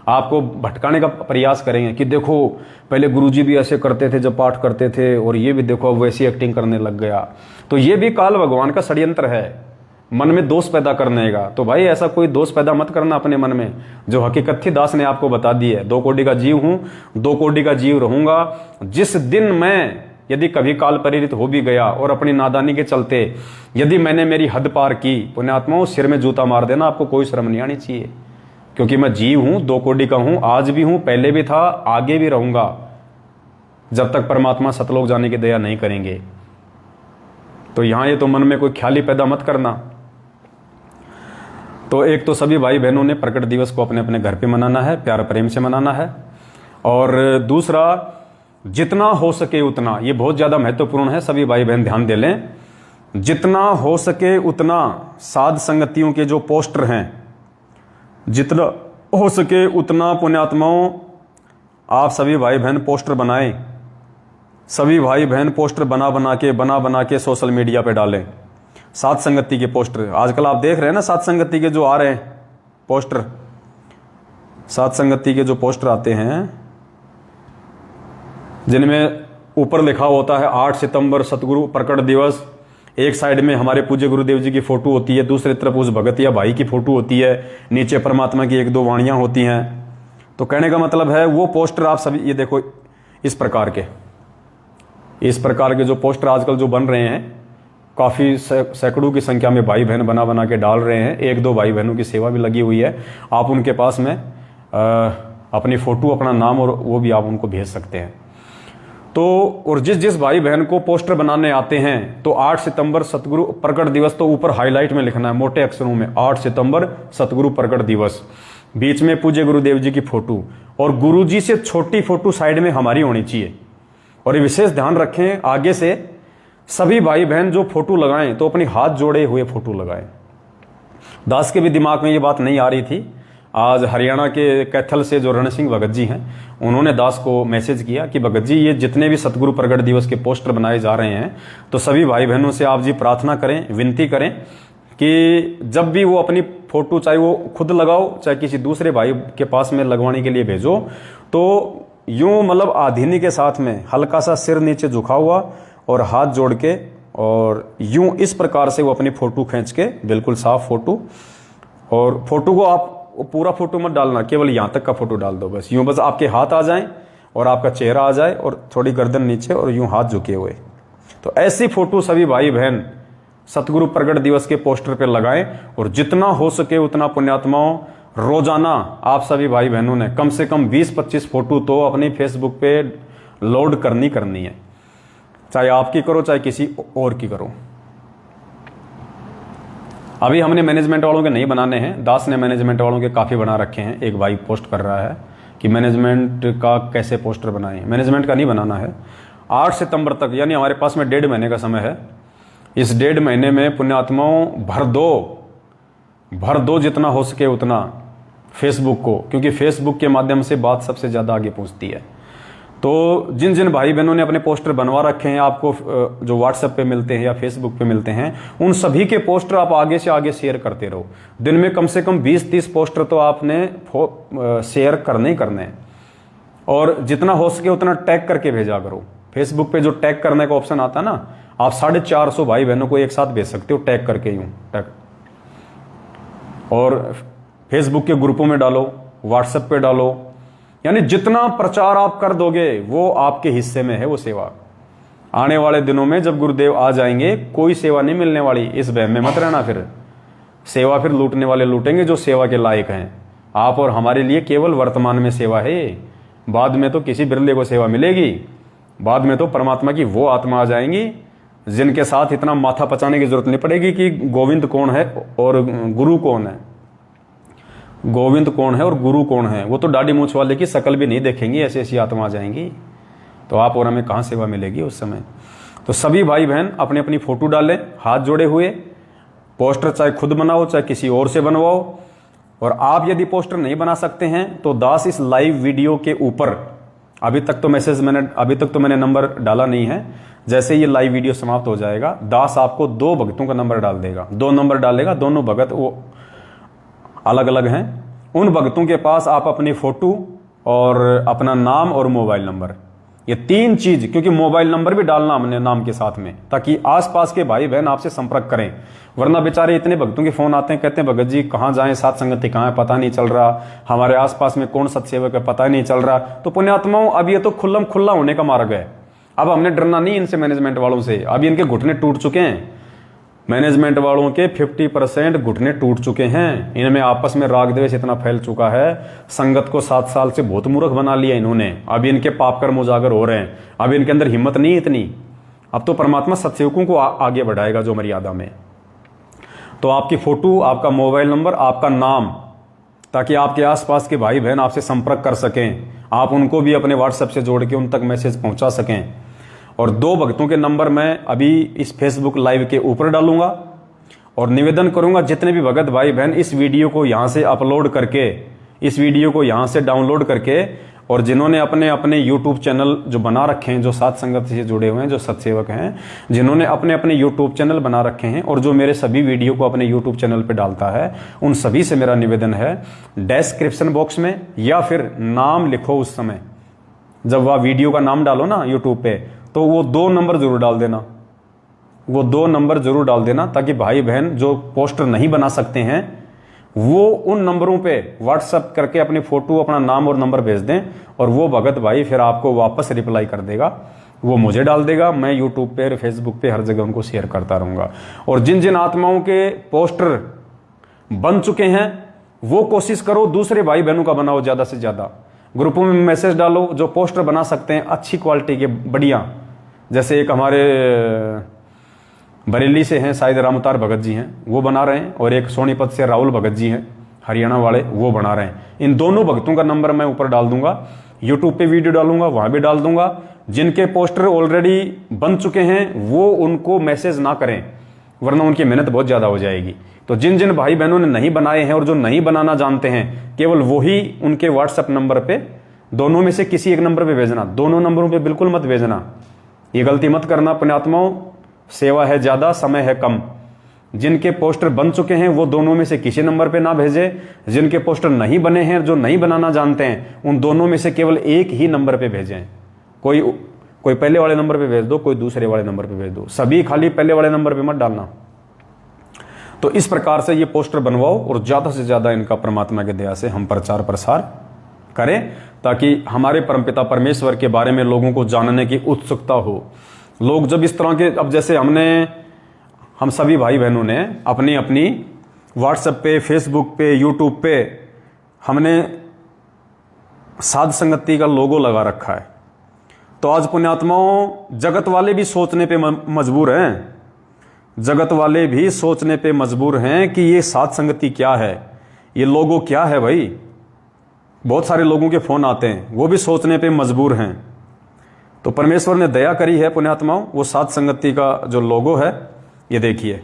आपको भटकाने का प्रयास करेंगे कि देखो पहले गुरुजी भी ऐसे करते थे जब पाठ करते थे, और ये भी देखो अब वैसी एक्टिंग करने लग गया। तो ये भी काल भगवान का षड्यंत्र है, मन में दोष पैदा करने का। तो भाई ऐसा कोई दोष पैदा मत करना अपने मन में, जो हकीकत थी दास ने आपको बता दी है। 2 कोटि का जीव हूं, 2 कोटि का जीव रहूंगा। जिस दिन मैं यदि कभी काल प्रेरित हो भी गया और अपनी नादानी के चलते यदि मैंने मेरी हद पार की, पुण्यात्माओं सिर में जूता मार देना, आपको कोई शर्म नहीं आनी चाहिए, क्योंकि मैं जीव हूं, 2 कोटि का हूं, आज भी हूं, पहले भी था, आगे भी रहूंगा, जब तक परमात्मा सतलोक जाने की दया नहीं करेंगे। तो यहां ये तो मन में कोई ख्याल ही पैदा मत करना। तो एक तो सभी भाई बहनों ने प्रकट दिवस को अपने अपने घर पे मनाना है, प्यार प्रेम से मनाना है। और दूसरा, जितना हो सके उतना, ये बहुत ज़्यादा महत्वपूर्ण है, सभी भाई बहन ध्यान दे लें। जितना हो सके उतना साध संगतियों के जो पोस्टर हैं, जितना हो सके उतना पुण्यात्माओं आप सभी भाई बहन पोस्टर बनाएं। सभी भाई बहन पोस्टर बना बना के सोशल मीडिया पे डालें, साध संगति के पोस्टर। आजकल आप देख रहे हैं ना साध संगति के जो आ रहे हैं पोस्टर, साध संगति के जो पोस्टर आते हैं जिनमें ऊपर लिखा होता है 8 सितंबर सतगुरु प्रकट दिवस, एक साइड में हमारे पूज्य गुरुदेव जी की फोटो होती है, दूसरी तरफ उस भगत या भाई की फोटो होती है, नीचे परमात्मा की 1-2 वाणियां होती हैं। तो कहने का मतलब है वो पोस्टर आप सभी, ये देखो इस प्रकार के जो पोस्टर आजकल जो बन रहे हैं, काफ़ी सैकड़ों की संख्या में भाई बहन बना के डाल रहे हैं। 1-2 भाई बहनों की सेवा भी लगी हुई है, आप उनके पास में अपनी फ़ोटो, अपना नाम और वो भी आप उनको भेज सकते हैं। तो और जिस भाई बहन को पोस्टर बनाने आते हैं, तो 8 सितंबर सतगुरु प्रकट दिवस तो ऊपर हाईलाइट में लिखना है मोटे अक्षरों में, 8 सितंबर सतगुरु प्रकट दिवस। बीच में पूज्य गुरुदेव जी की फोटो, और गुरु जी से छोटी फोटो साइड में हमारी होनी चाहिए। और ये विशेष ध्यान रखें, आगे से सभी भाई बहन जो फोटो लगाएं तो अपनी हाथ जोड़े हुए फोटो लगाएं। दास के भी दिमाग में ये बात नहीं आ रही थी। आज हरियाणा के कैथल से जो रण सिंह भगत जी हैं, उन्होंने दास को मैसेज किया कि भगत जी, ये जितने भी सतगुरु प्रगट दिवस के पोस्टर बनाए जा रहे हैं, तो सभी भाई बहनों से आप जी प्रार्थना करें, विनती करें कि जब भी वो अपनी फोटो, चाहे वो खुद लगाओ चाहे किसी दूसरे भाई के पास में लगवाने के लिए भेजो, तो यूं मतलब आधीनी के साथ में हल्का सा सिर नीचे झुका हुआ और हाथ जोड़ के, और यूं इस प्रकार से वो अपनी फोटो खींच के, बिल्कुल साफ फोटो, और फोटो को आप पूरा फोटो मत डालना, केवल यहाँ तक का फोटो डाल दो बस। यूं बस आपके हाथ आ जाएं और आपका चेहरा आ जाए और थोड़ी गर्दन नीचे और यूं हाथ झुके हुए। तो ऐसी फोटो सभी भाई बहन सतगुरु प्रगट दिवस के पोस्टर पे लगाएं, और जितना हो सके उतना पुण्यात्माओं रोजाना आप सभी भाई बहनों ने कम से कम 20-25 फोटो तो अपनी फेसबुक पे लोड करनी है, चाहे आपकी करो चाहे किसी और की करो। अभी हमने मैनेजमेंट वालों के नहीं बनाने हैं, दास ने मैनेजमेंट वालों के काफ़ी बना रखे हैं। एक भाई पोस्ट कर रहा है कि मैनेजमेंट का कैसे पोस्टर बनाएं। मैनेजमेंट का नहीं बनाना है। 8 सितंबर तक, यानी हमारे पास में 1.5 महीने का समय है। इस 1.5 महीने में पुण्यात्माओं भर दो जितना हो सके उतना फेसबुक को, क्योंकि फेसबुक के माध्यम से बात सबसे ज़्यादा आगे पहुँचती है। तो जिन जिन भाई बहनों ने अपने पोस्टर बनवा रखे हैं, आपको जो व्हाट्सएप पे मिलते हैं या फेसबुक पे मिलते हैं, उन सभी के पोस्टर आप आगे से आगे शेयर करते रहो। दिन में कम से कम 20-30 पोस्टर तो आपने शेयर करने ही करने हैं, और जितना हो सके उतना टैग करके भेजा करो। फेसबुक पे जो टैग करने का ऑप्शन आता है ना, आप 450 भाई बहनों को एक साथ भेज सकते हो टैग करके, यूं टैग। और फेसबुक के ग्रुपों में डालो, व्हाट्सएप पे डालो, यानी जितना प्रचार आप कर दोगे वो आपके हिस्से में है वो सेवा। आने वाले दिनों में जब गुरुदेव आ जाएंगे, कोई सेवा नहीं मिलने वाली, इस वहम में मत रहना। फिर सेवा फिर लूटने वाले लूटेंगे जो सेवा के लायक हैं। आप और हमारे लिए केवल वर्तमान में सेवा है, बाद में तो किसी बिरले को सेवा मिलेगी। बाद में तो परमात्मा की वो आत्मा आ जाएंगी जिनके साथ इतना माथा पचाने की जरूरत नहीं पड़ेगी कि गोविंद कौन है और गुरु कौन है। गोविंद कौन है और गुरु कौन है, वो तो दाढ़ी मूंछ वाले की शक्ल भी नहीं देखेंगी, ऐसी ऐसी आत्मा आ जाएंगी। तो आप और हमें कहाँ सेवा मिलेगी उस समय। तो सभी भाई बहन अपनी अपनी फोटो डालें हाथ जोड़े हुए। पोस्टर चाहे खुद बनाओ चाहे किसी और से बनवाओ। और आप यदि पोस्टर नहीं बना सकते हैं तो दास इस लाइव वीडियो के ऊपर, अभी तक तो मैंने नंबर डाला नहीं है, जैसे ये लाइव वीडियो समाप्त हो जाएगा दास आपको 2 भक्तों का नंबर डाल देगा। 2 नंबर डालेगा, दोनों भगत वो अलग अलग हैं। उन भक्तों के पास आप अपनी फोटो और अपना नाम और मोबाइल नंबर, ये 3 चीज, क्योंकि मोबाइल नंबर भी डालना हमने नाम के साथ में, ताकि आसपास के भाई बहन आपसे संपर्क करें। वरना बेचारे इतने भक्तों के फोन आते हैं, कहते हैं भगत जी कहाँ जाएं, साथ संगति कहाँ है पता नहीं चल रहा, हमारे आसपास में कौन सत्सेवक है पता नहीं चल रहा। तो पुण्यात्माओं, अब ये तो खुल्लम खुल्ला होने का मार्ग है। अब हमने डरना नहीं इनसे, मैनेजमेंट वालों से। अब इनके घुटने टूट चुके हैं। मैनेजमेंट वालों के 50% घुटने टूट चुके हैं। इनमें आपस में राग द्वेष इतना फैल चुका है, संगत को 7 साल से बहुत मूर्ख बना लिया इन्होंने। अब इनके पाप कर्म उजागर हो रहे हैं। अब इनके अंदर हिम्मत नहीं इतनी। अब तो परमात्मा सत्सेवकों को आगे बढ़ाएगा जो मर्यादा में। तो आपकी फोटो, आपका मोबाइल नंबर, आपका नाम, ताकि आपके आसपास के भाई बहन आपसे संपर्क कर सकें, आप उनको भी अपने व्हाट्सएप से जोड़ के उन तक मैसेज पहुंचा सकें। और 2 भक्तों के नंबर मैं अभी इस फेसबुक लाइव के ऊपर डालूंगा। और निवेदन करूंगा जितने भी भगत भाई बहन इस वीडियो को यहां से अपलोड करके, इस वीडियो को यहां से डाउनलोड करके, और जिन्होंने अपने अपने यूट्यूब चैनल जो बना रखे हैं, जो साथ संगत से जुड़े हुए हैं, जो सत्सेवक हैं, जिन्होंने अपने अपने यूट्यूब चैनल बना रखे हैं और जो मेरे सभी वीडियो को अपने यूट्यूब चैनल पे डालता है, उन सभी से मेरा निवेदन है, डिस्क्रिप्शन बॉक्स में या फिर नाम लिखो उस समय जब वह वीडियो का नाम डालो ना यूट्यूब पे, तो वो 2 नंबर जरूर डाल देना। वो 2 नंबर जरूर डाल देना, ताकि भाई बहन जो पोस्टर नहीं बना सकते हैं वो उन नंबरों पे व्हाट्सएप करके अपनी फोटो, अपना नाम और नंबर भेज दें, और वो भगत भाई फिर आपको वापस रिप्लाई कर देगा। वो मुझे डाल देगा, मैं यूट्यूब पे, फेसबुक पे हर जगह उनको शेयर करता रहूंगा। और जिन जिन आत्माओं के पोस्टर बन चुके हैं वो कोशिश करो दूसरे भाई बहनों का बनाओ, ज्यादा से ज्यादा ग्रुपों में मैसेज डालो। जो पोस्टर बना सकते हैं अच्छी क्वालिटी के, बढ़िया, जैसे एक हमारे बरेली से हैं शायद रामतार भगत जी हैं, वो बना रहे हैं, और एक सोनीपत से राहुल भगत जी हैं हरियाणा वाले, वो बना रहे हैं। इन दोनों भक्तों का नंबर मैं ऊपर डाल दूंगा, यूट्यूब पे वीडियो डालूंगा, वहां भी डाल दूंगा। जिनके पोस्टर ऑलरेडी बन चुके हैं वो उनको मैसेज ना करें, वरना उनकी मेहनत बहुत ज़्यादा हो जाएगी। तो जिन जिन भाई बहनों ने नहीं बनाए हैं और जो नहीं बनाना जानते हैं, केवल वही उनके व्हाट्सएप नंबर पे दोनों में से किसी एक नंबर पे भेजना, दोनों नंबरों पे बिल्कुल मत भेजना। ये गलती मत करना पुण्यात्माओं, सेवा है ज़्यादा, समय है कम। जिनके पोस्टर बन चुके हैं वो दोनों में से किसी नंबर पे ना भेजे, जिनके पोस्टर नहीं बने हैं, जो नहीं बनाना जानते हैं, उन दोनों में से केवल एक ही नंबर पे भेजें। कोई पहले वाले नंबर पे भेज दो, कोई दूसरे वाले नंबर पे भेज दो, सभी खाली पहले वाले नंबर पे मत डालना। तो इस प्रकार से ये पोस्टर बनवाओ और ज़्यादा से ज़्यादा इनका परमात्मा की दया से हम प्रचार प्रसार करें, ताकि हमारे परमपिता परमेश्वर के बारे में लोगों को जानने की उत्सुकता हो। लोग जब इस तरह के, अब जैसे हम सभी भाई बहनों ने अपनी अपनी व्हाट्सएप पे, फेसबुक पे, यूट्यूब पे हमने साध संगति का लोगो लगा रखा है। तो आज पुण्यात्माओं जगत वाले भी सोचने पे मजबूर हैं, जगत वाले भी सोचने पे मजबूर हैं कि ये साध संगति क्या है, ये लोगो क्या है। भाई बहुत सारे लोगों के फोन आते हैं, वो भी सोचने पे मजबूर हैं। तो परमेश्वर ने दया करी है पुण्यात्माओं, वो साध संगति का जो लोगो है, ये देखिए,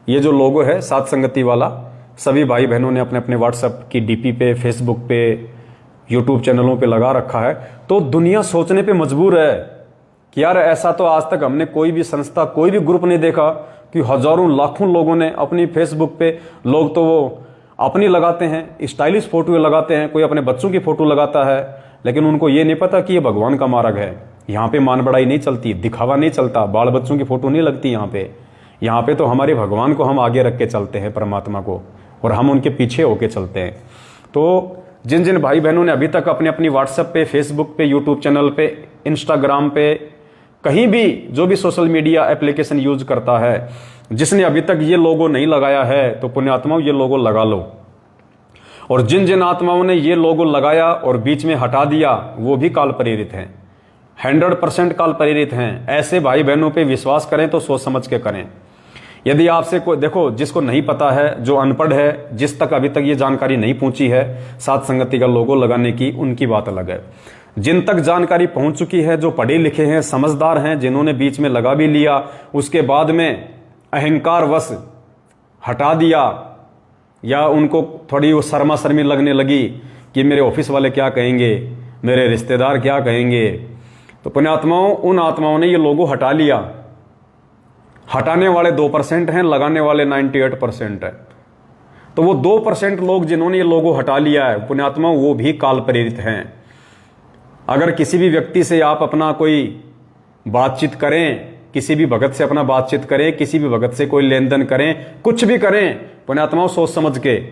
ये जो लोगो है साध संगति वाला, सभी भाई बहनों ने अपने अपने व्हाट्सएप की डीपी पे, फेसबुक पे, यूट्यूब चैनलों पे लगा रखा है। तो दुनिया सोचने पे मजबूर है कि यार ऐसा तो आज तक हमने कोई भी संस्था, कोई भी ग्रुप नहीं देखा कि हजारों लाखों लोगों ने अपनी फेसबुक पे, लोग तो वो अपनी लगाते हैं, स्टाइलिश फोटो लगाते हैं, कोई अपने बच्चों की फोटो लगाता है, लेकिन उनको ये नहीं पता कि ये भगवान का मार्ग है। यहाँ पे मान बढ़ाई नहीं चलती, दिखावा नहीं चलता, बाल बच्चों की फोटो नहीं लगती यहाँ पे तो हमारे भगवान को हम आगे रख के चलते हैं, परमात्मा को, और हम उनके पीछे होके चलते हैं। तो जिन जिन भाई बहनों ने अभी तक अपने अपनी व्हाट्सएप पे, फेसबुक पे, यूट्यूब चैनल पे, इंस्टाग्राम पे, कहीं भी जो भी सोशल मीडिया एप्लीकेशन यूज करता है, जिसने अभी तक ये लोगो नहीं लगाया है, तो पुण्यात्माओं ये लोगो लगा लो। और जिन जिन आत्माओं ने ये लोगो लगाया और बीच में हटा दिया, वो भी काल प्रेरित हैं, 100% काल प्रेरित हैं। ऐसे भाई बहनों पे विश्वास करें तो सोच समझ के करें। यदि आपसे कोई, देखो जिसको नहीं पता है, जो अनपढ़ है, जिस तक अभी तक ये जानकारी नहीं पहुंची है साध संगति का लोगो लगाने की, उनकी बात अलग है। जिन तक जानकारी पहुंच चुकी है, जो पढ़े लिखे हैं, समझदार हैं, जिन्होंने बीच में लगा भी लिया, उसके बाद में अहंकार वश हटा दिया, या उनको थोड़ी वो शर्मा शर्मी लगने लगी कि मेरे ऑफिस वाले क्या कहेंगे, मेरे रिश्तेदार क्या कहेंगे, तो पुण्यात्माओं उन आत्माओं ने ये लोगो हटा लिया। हटाने वाले 2% हैं, लगाने वाले 98% है। तो वो 2% लोग जिन्होंने ये लोगो हटा लिया है पुण्यात्माओं, वो भी काल प्रेरित हैं। अगर किसी भी व्यक्ति से आप अपना कोई बातचीत करें, किसी भी भगत से अपना बातचीत करें, किसी भी भगत से कोई लेन देन करें, कुछ भी करें पुण्यात्माओं, सोच समझ के,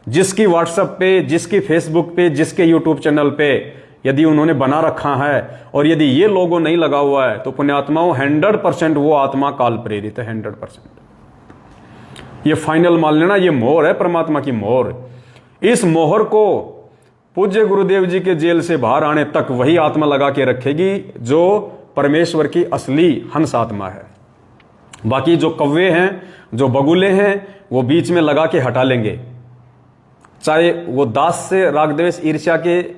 जिसकी व्हाट्सएप पे, जिसकी फेसबुक पे, जिसके यूट्यूब चैनल पे यदि उन्होंने बना रखा है और यदि ये लोगो नहीं लगा हुआ है, तो पुण्यात्माओं 100% वो आत्मा काल प्रेरित है, 100%। ये फाइनल मान लेना, ये मोहर है परमात्मा की मोहर। इस मोहर को पूज्य गुरुदेव जी के जेल से बाहर आने तक वही आत्मा लगा के रखेगी जो परमेश्वर की असली हंस आत्मा है। बाकी जो कव्वे हैं, जो बगुले हैं, वो बीच में लगा के हटा लेंगे। चाहे वो दास से राग द्वेष ईर्ष्या के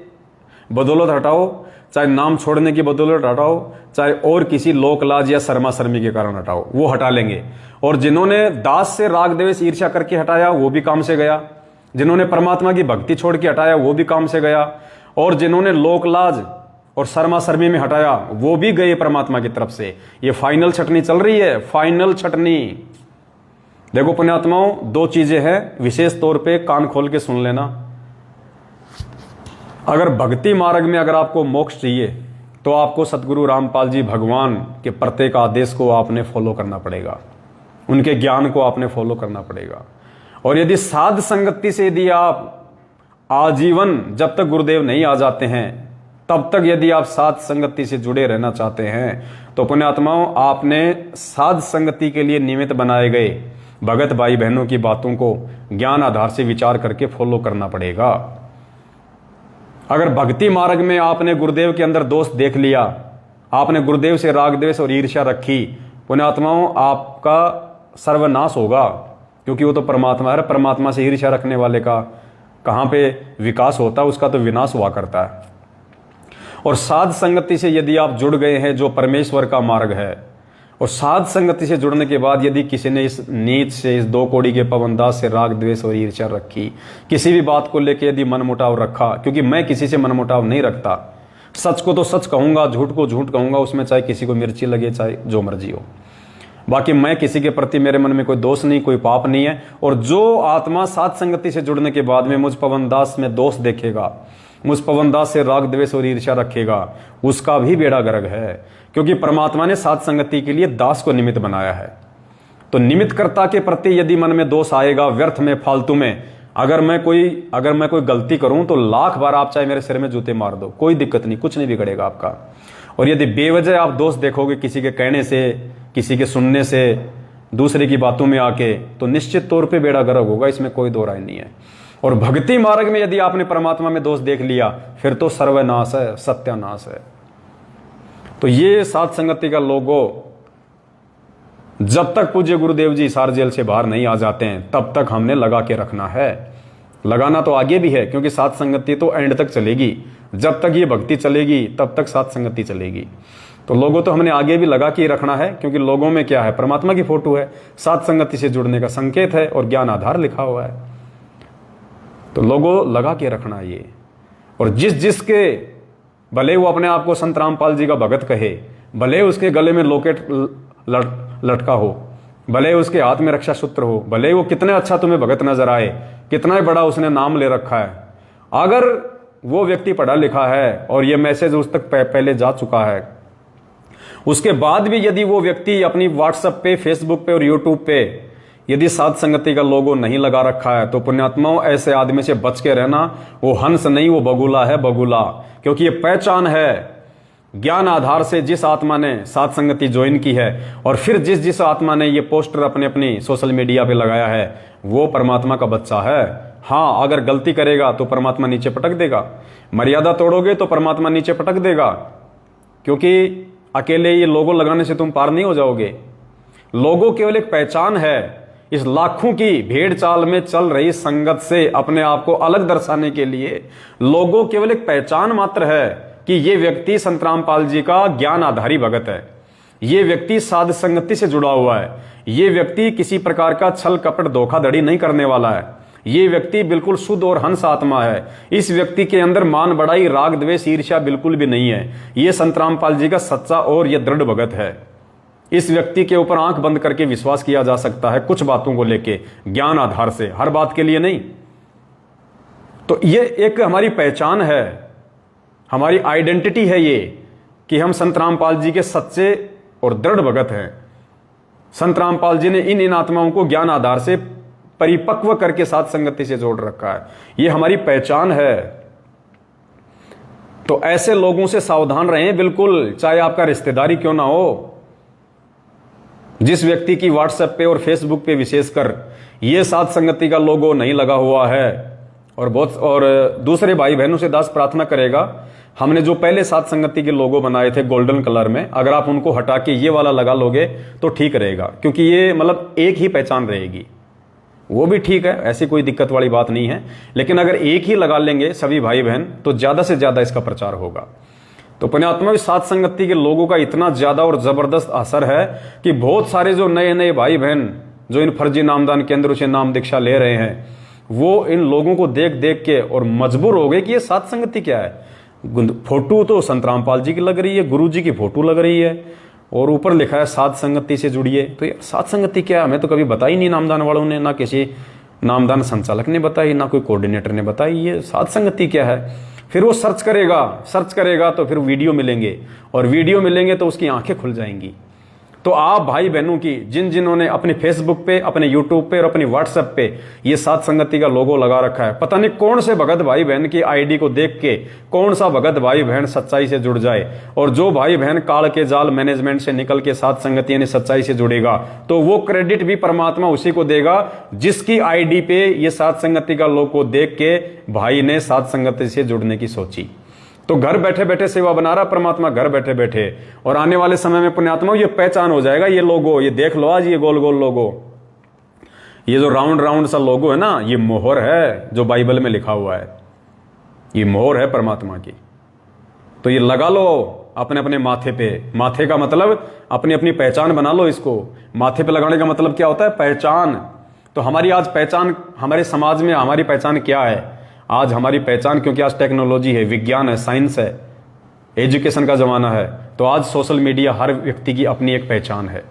बदौलत हटाओ, चाहे नाम छोड़ने की बदौलत हटाओ, चाहे और किसी लोक लाज या शर्मा शर्मी के कारण हटाओ, वो हटा लेंगे। और जिन्होंने दास से राग द्वेष ईर्ष्या करके हटाया वो भी काम से गया, जिन्होंने परमात्मा की भक्ति छोड़ के हटाया वो भी काम से गया, और जिन्होंने लोक लाज और शर्मा शर्मी में हटाया वो भी गए परमात्मा की तरफ से। ये फाइनल छटनी चल रही है, फाइनल छटनी। देखो पुण्यात्माओं, 2 चीजें हैं, विशेष तौर पे कान खोल के सुन लेना। अगर भक्ति मार्ग में अगर आपको मोक्ष चाहिए तो आपको सतगुरु रामपाल जी भगवान के प्रत्येक आदेश को आपने फॉलो करना पड़ेगा, उनके ज्ञान को आपने फॉलो करना पड़ेगा। और यदि साध संगति से यदि आप आजीवन, जब तक गुरुदेव नहीं आ जाते हैं तब तक यदि आप साध संगति से जुड़े रहना चाहते हैं, तो पुण्यात्माओं आपने साध संगति के लिए निमित्त बनाए गए भगत भाई बहनों की बातों को ज्ञान आधार से विचार करके फॉलो करना पड़ेगा। अगर भक्ति मार्ग में आपने गुरुदेव के अंदर दोष देख लिया, आपने गुरुदेव से राग द्वेष और ईर्ष्या रखी, पुण्यात्माओं आपका सर्वनाश होगा, क्योंकि वो तो परमात्मा है। परमात्मा से ईर्ष्या रखने वाले का कहाँ पे विकास होता है उसका तो विनाश हुआ करता है। और साध संगति से यदि आप जुड़ गए हैं जो परमेश्वर का मार्ग है, और साध संगति से जुड़ने के बाद यदि किसी ने इस नीच से, इस 2 कौड़ी के पवनदास से राग द्वेष और ईर्ष्या रखी, किसी भी बात को लेकर यदि मनमुटाव रखा, क्योंकि मैं किसी से मनमुटाव नहीं रखता, सच को तो सच कहूंगा, झूठ को झूठ कहूंगा, उसमें चाहे किसी को मिर्ची लगे चाहे जो मर्जी हो, बाकी मैं किसी के प्रति, मेरे मन में कोई दोष नहीं, कोई पाप नहीं है। और जो आत्मा साध संगति से जुड़ने के बाद में मुझ पवनदास में दोष देखेगा, मुझ पवनदास से राग द्वेष और ईर्ष्या रखेगा, उसका भी बेड़ा गर्क है, क्योंकि परमात्मा ने साध संगति के लिए दास को निमित्त बनाया है। तो निमित्तकर्ता के प्रति यदि मन में दोष आएगा, व्यर्थ में, फालतू में, अगर मैं कोई गलती करूं तो 1,00,000 बार आप चाहे मेरे सिर में जूते मार दो, कोई दिक्कत नहीं, कुछ नहीं बिगड़ेगा आपका। और यदि बेवजह आप दोष देखोगे किसी के कहने से, किसी के सुनने से, दूसरे की बातों में आके, तो निश्चित तौर पे बेड़ा गर्क होगा, इसमें कोई दो राय नहीं है। और भक्ति मार्ग में यदि आपने परमात्मा में दोष देख लिया, फिर तो सर्वनाश है, सत्यानाश है। तो ये साध संगति का लोगो, जब तक पूज्य गुरुदेव जी सार जेल से बाहर नहीं आ जाते हैं तब तक हमने लगा के रखना है। लगाना तो आगे भी है, क्योंकि साध संगति तो एंड तक चलेगी, जब तक ये भक्ति चलेगी तब तक साध संगति चलेगी। तो लोगों तो हमने आगे भी लगा के रखना है, क्योंकि लोगों में क्या है, परमात्मा की फोटो है, साध संगति से जुड़ने का संकेत है और ज्ञान आधार लिखा हुआ है। तो लोगों लगा के रखना ये। और जिसके भले वो अपने आप को संत रामपाल जी का भगत कहे, भले उसके गले में लोकेट लटका हो, भले उसके हाथ में रक्षा सूत्र हो, भले वो कितने अच्छा तुम्हें भगत नजर आए, कितना ही बड़ा उसने नाम ले रखा है, अगर वो व्यक्ति पढ़ा लिखा है और ये मैसेज उस तक पहले जा चुका है, उसके बाद भी यदि वो व्यक्ति अपनी व्हाट्सएप पे, फेसबुक पे और यूट्यूब पे यदि साध संगति का लोगो नहीं लगा रखा है, तो पुण्यात्माओं ऐसे आदमी से बच के रहना। वो हंस नहीं, वो बगुला है, बगुला। क्योंकि ये पहचान है ज्ञान आधार से जिस आत्मा ने साध संगति ज्वाइन की है, और फिर जिस आत्मा ने ये पोस्टर अपनी सोशल मीडिया पे लगाया है, वो परमात्मा का बच्चा है। हाँ, अगर गलती करेगा तो परमात्मा नीचे पटक देगा, मर्यादा तोड़ोगे तो परमात्मा नीचे पटक देगा, क्योंकि अकेले ये लोगो लगाने से तुम पार नहीं हो जाओगे। लोगो केवल एक पहचान है। इस लाखों की भेड़ चाल में चल रही संगत से अपने आप को अलग दर्शाने के लिए लोगो केवल एक पहचान मात्र है कि ये व्यक्ति संत रामपाल जी का ज्ञान आधारी भगत है, ये व्यक्ति साध संगति से जुड़ा हुआ है, ये व्यक्ति किसी प्रकार का छल कपट धोखाधड़ी नहीं करने वाला है, ये व्यक्ति बिल्कुल शुद्ध और हंस आत्मा है, इस व्यक्ति के अंदर मान बढ़ाई, राग द्वेष ईर्ष्या बिल्कुल भी नहीं है, ये संत रामपाल जी का सच्चा और ये दृढ़ भगत है। इस व्यक्ति के ऊपर आंख बंद करके विश्वास किया जा सकता है कुछ बातों को लेके, ज्ञान आधार से, हर बात के लिए नहीं। तो ये एक हमारी पहचान है, हमारी आइडेंटिटी है ये, कि हम संत रामपाल जी के सच्चे और दृढ़ भगत हैं। संत रामपाल जी ने इन आत्माओं को ज्ञान आधार से परिपक्व करके साध संगति से जोड़ रखा है, ये हमारी पहचान है। तो ऐसे लोगों से सावधान रहें बिल्कुल, चाहे आपका रिश्तेदारी क्यों ना हो। जिस व्यक्ति की व्हाट्सएप पे और फेसबुक पे विशेषकर ये साध संगति का लोगो नहीं लगा हुआ है, और दूसरे भाई बहनों से दास प्रार्थना करेगा, हमने जो पहले साध संगति के लोगो बनाए थे गोल्डन कलर में, अगर आप उनको हटा के ये वाला लगा लोगे तो ठीक रहेगा, क्योंकि ये मतलब एक ही पहचान रहेगी। वो भी ठीक है, ऐसी कोई दिक्कत वाली बात नहीं है, लेकिन अगर एक ही लगा लेंगे सभी भाई बहन तो ज्यादा से ज्यादा इसका प्रचार होगा। तो पुण्यात्मा साध संगति के लोगों का इतना ज्यादा और जबरदस्त असर है कि बहुत सारे जो नए नए भाई बहन जो इन फर्जी नामदान केंद्रों से नाम दीक्षा ले रहे हैं, वो इन लोगों को देख देख के और मजबूर हो गए कि ये साध संगति क्या है। फोटो तो संत रामपाल जी की लग रही है, गुरु जी की फोटो लग रही है, और ऊपर लिखा है साध संगति से जुड़िए। तो यार साध संगति क्या है, हमें तो कभी बताई नहीं नामदान वालों ने, ना किसी नामदान संचालक ने बताई, ना कोई कोऑर्डिनेटर ने बताई ये साध संगति क्या है। फिर वो सर्च करेगा तो फिर वीडियो मिलेंगे, और वीडियो मिलेंगे तो उसकी आंखें खुल जाएंगी। तो आप भाई बहनों की जिन्होंने अपने फेसबुक पे, अपने यूट्यूब पे और अपनी व्हाट्सएप पे ये साध संगति का लोगो लगा रखा है, पता नहीं कौन से भगत भाई बहन की आईडी को देख के कौन सा भगत भाई बहन सच्चाई से जुड़ जाए। और जो भाई बहन काल के जाल मैनेजमेंट से निकल के साध संगति यानी सच्चाई से जुड़ेगा, तो वो क्रेडिट भी परमात्मा उसी को देगा जिसकी आईडी पे ये साध संगति का लोगो देख के भाई ने साध संगति से जुड़ने की सोची। तो घर बैठे बैठे सेवा बना रहा परमात्मा, घर बैठे बैठे। और आने वाले समय में पुण्यात्मा ये पहचान हो जाएगा, ये लोगो, ये देख लो आज ये गोल गोल लोगो, ये जो राउंड राउंड सा लोगो है ना, ये मोहर है जो बाइबल में लिखा हुआ है, ये मोहर है परमात्मा की। तो ये लगा लो अपने अपने माथे पे। माथे का मतलब अपनी अपनी पहचान बना लो इसको। माथे पे लगाने का मतलब क्या होता है? पहचान। तो हमारी आज पहचान, हमारे समाज में हमारी पहचान क्या है? आज हमारी पहचान, क्योंकि आज टेक्नोलॉजी है, विज्ञान है, साइंस है, एजुकेशन का जमाना है, तो आज सोशल मीडिया हर व्यक्ति की अपनी एक पहचान है।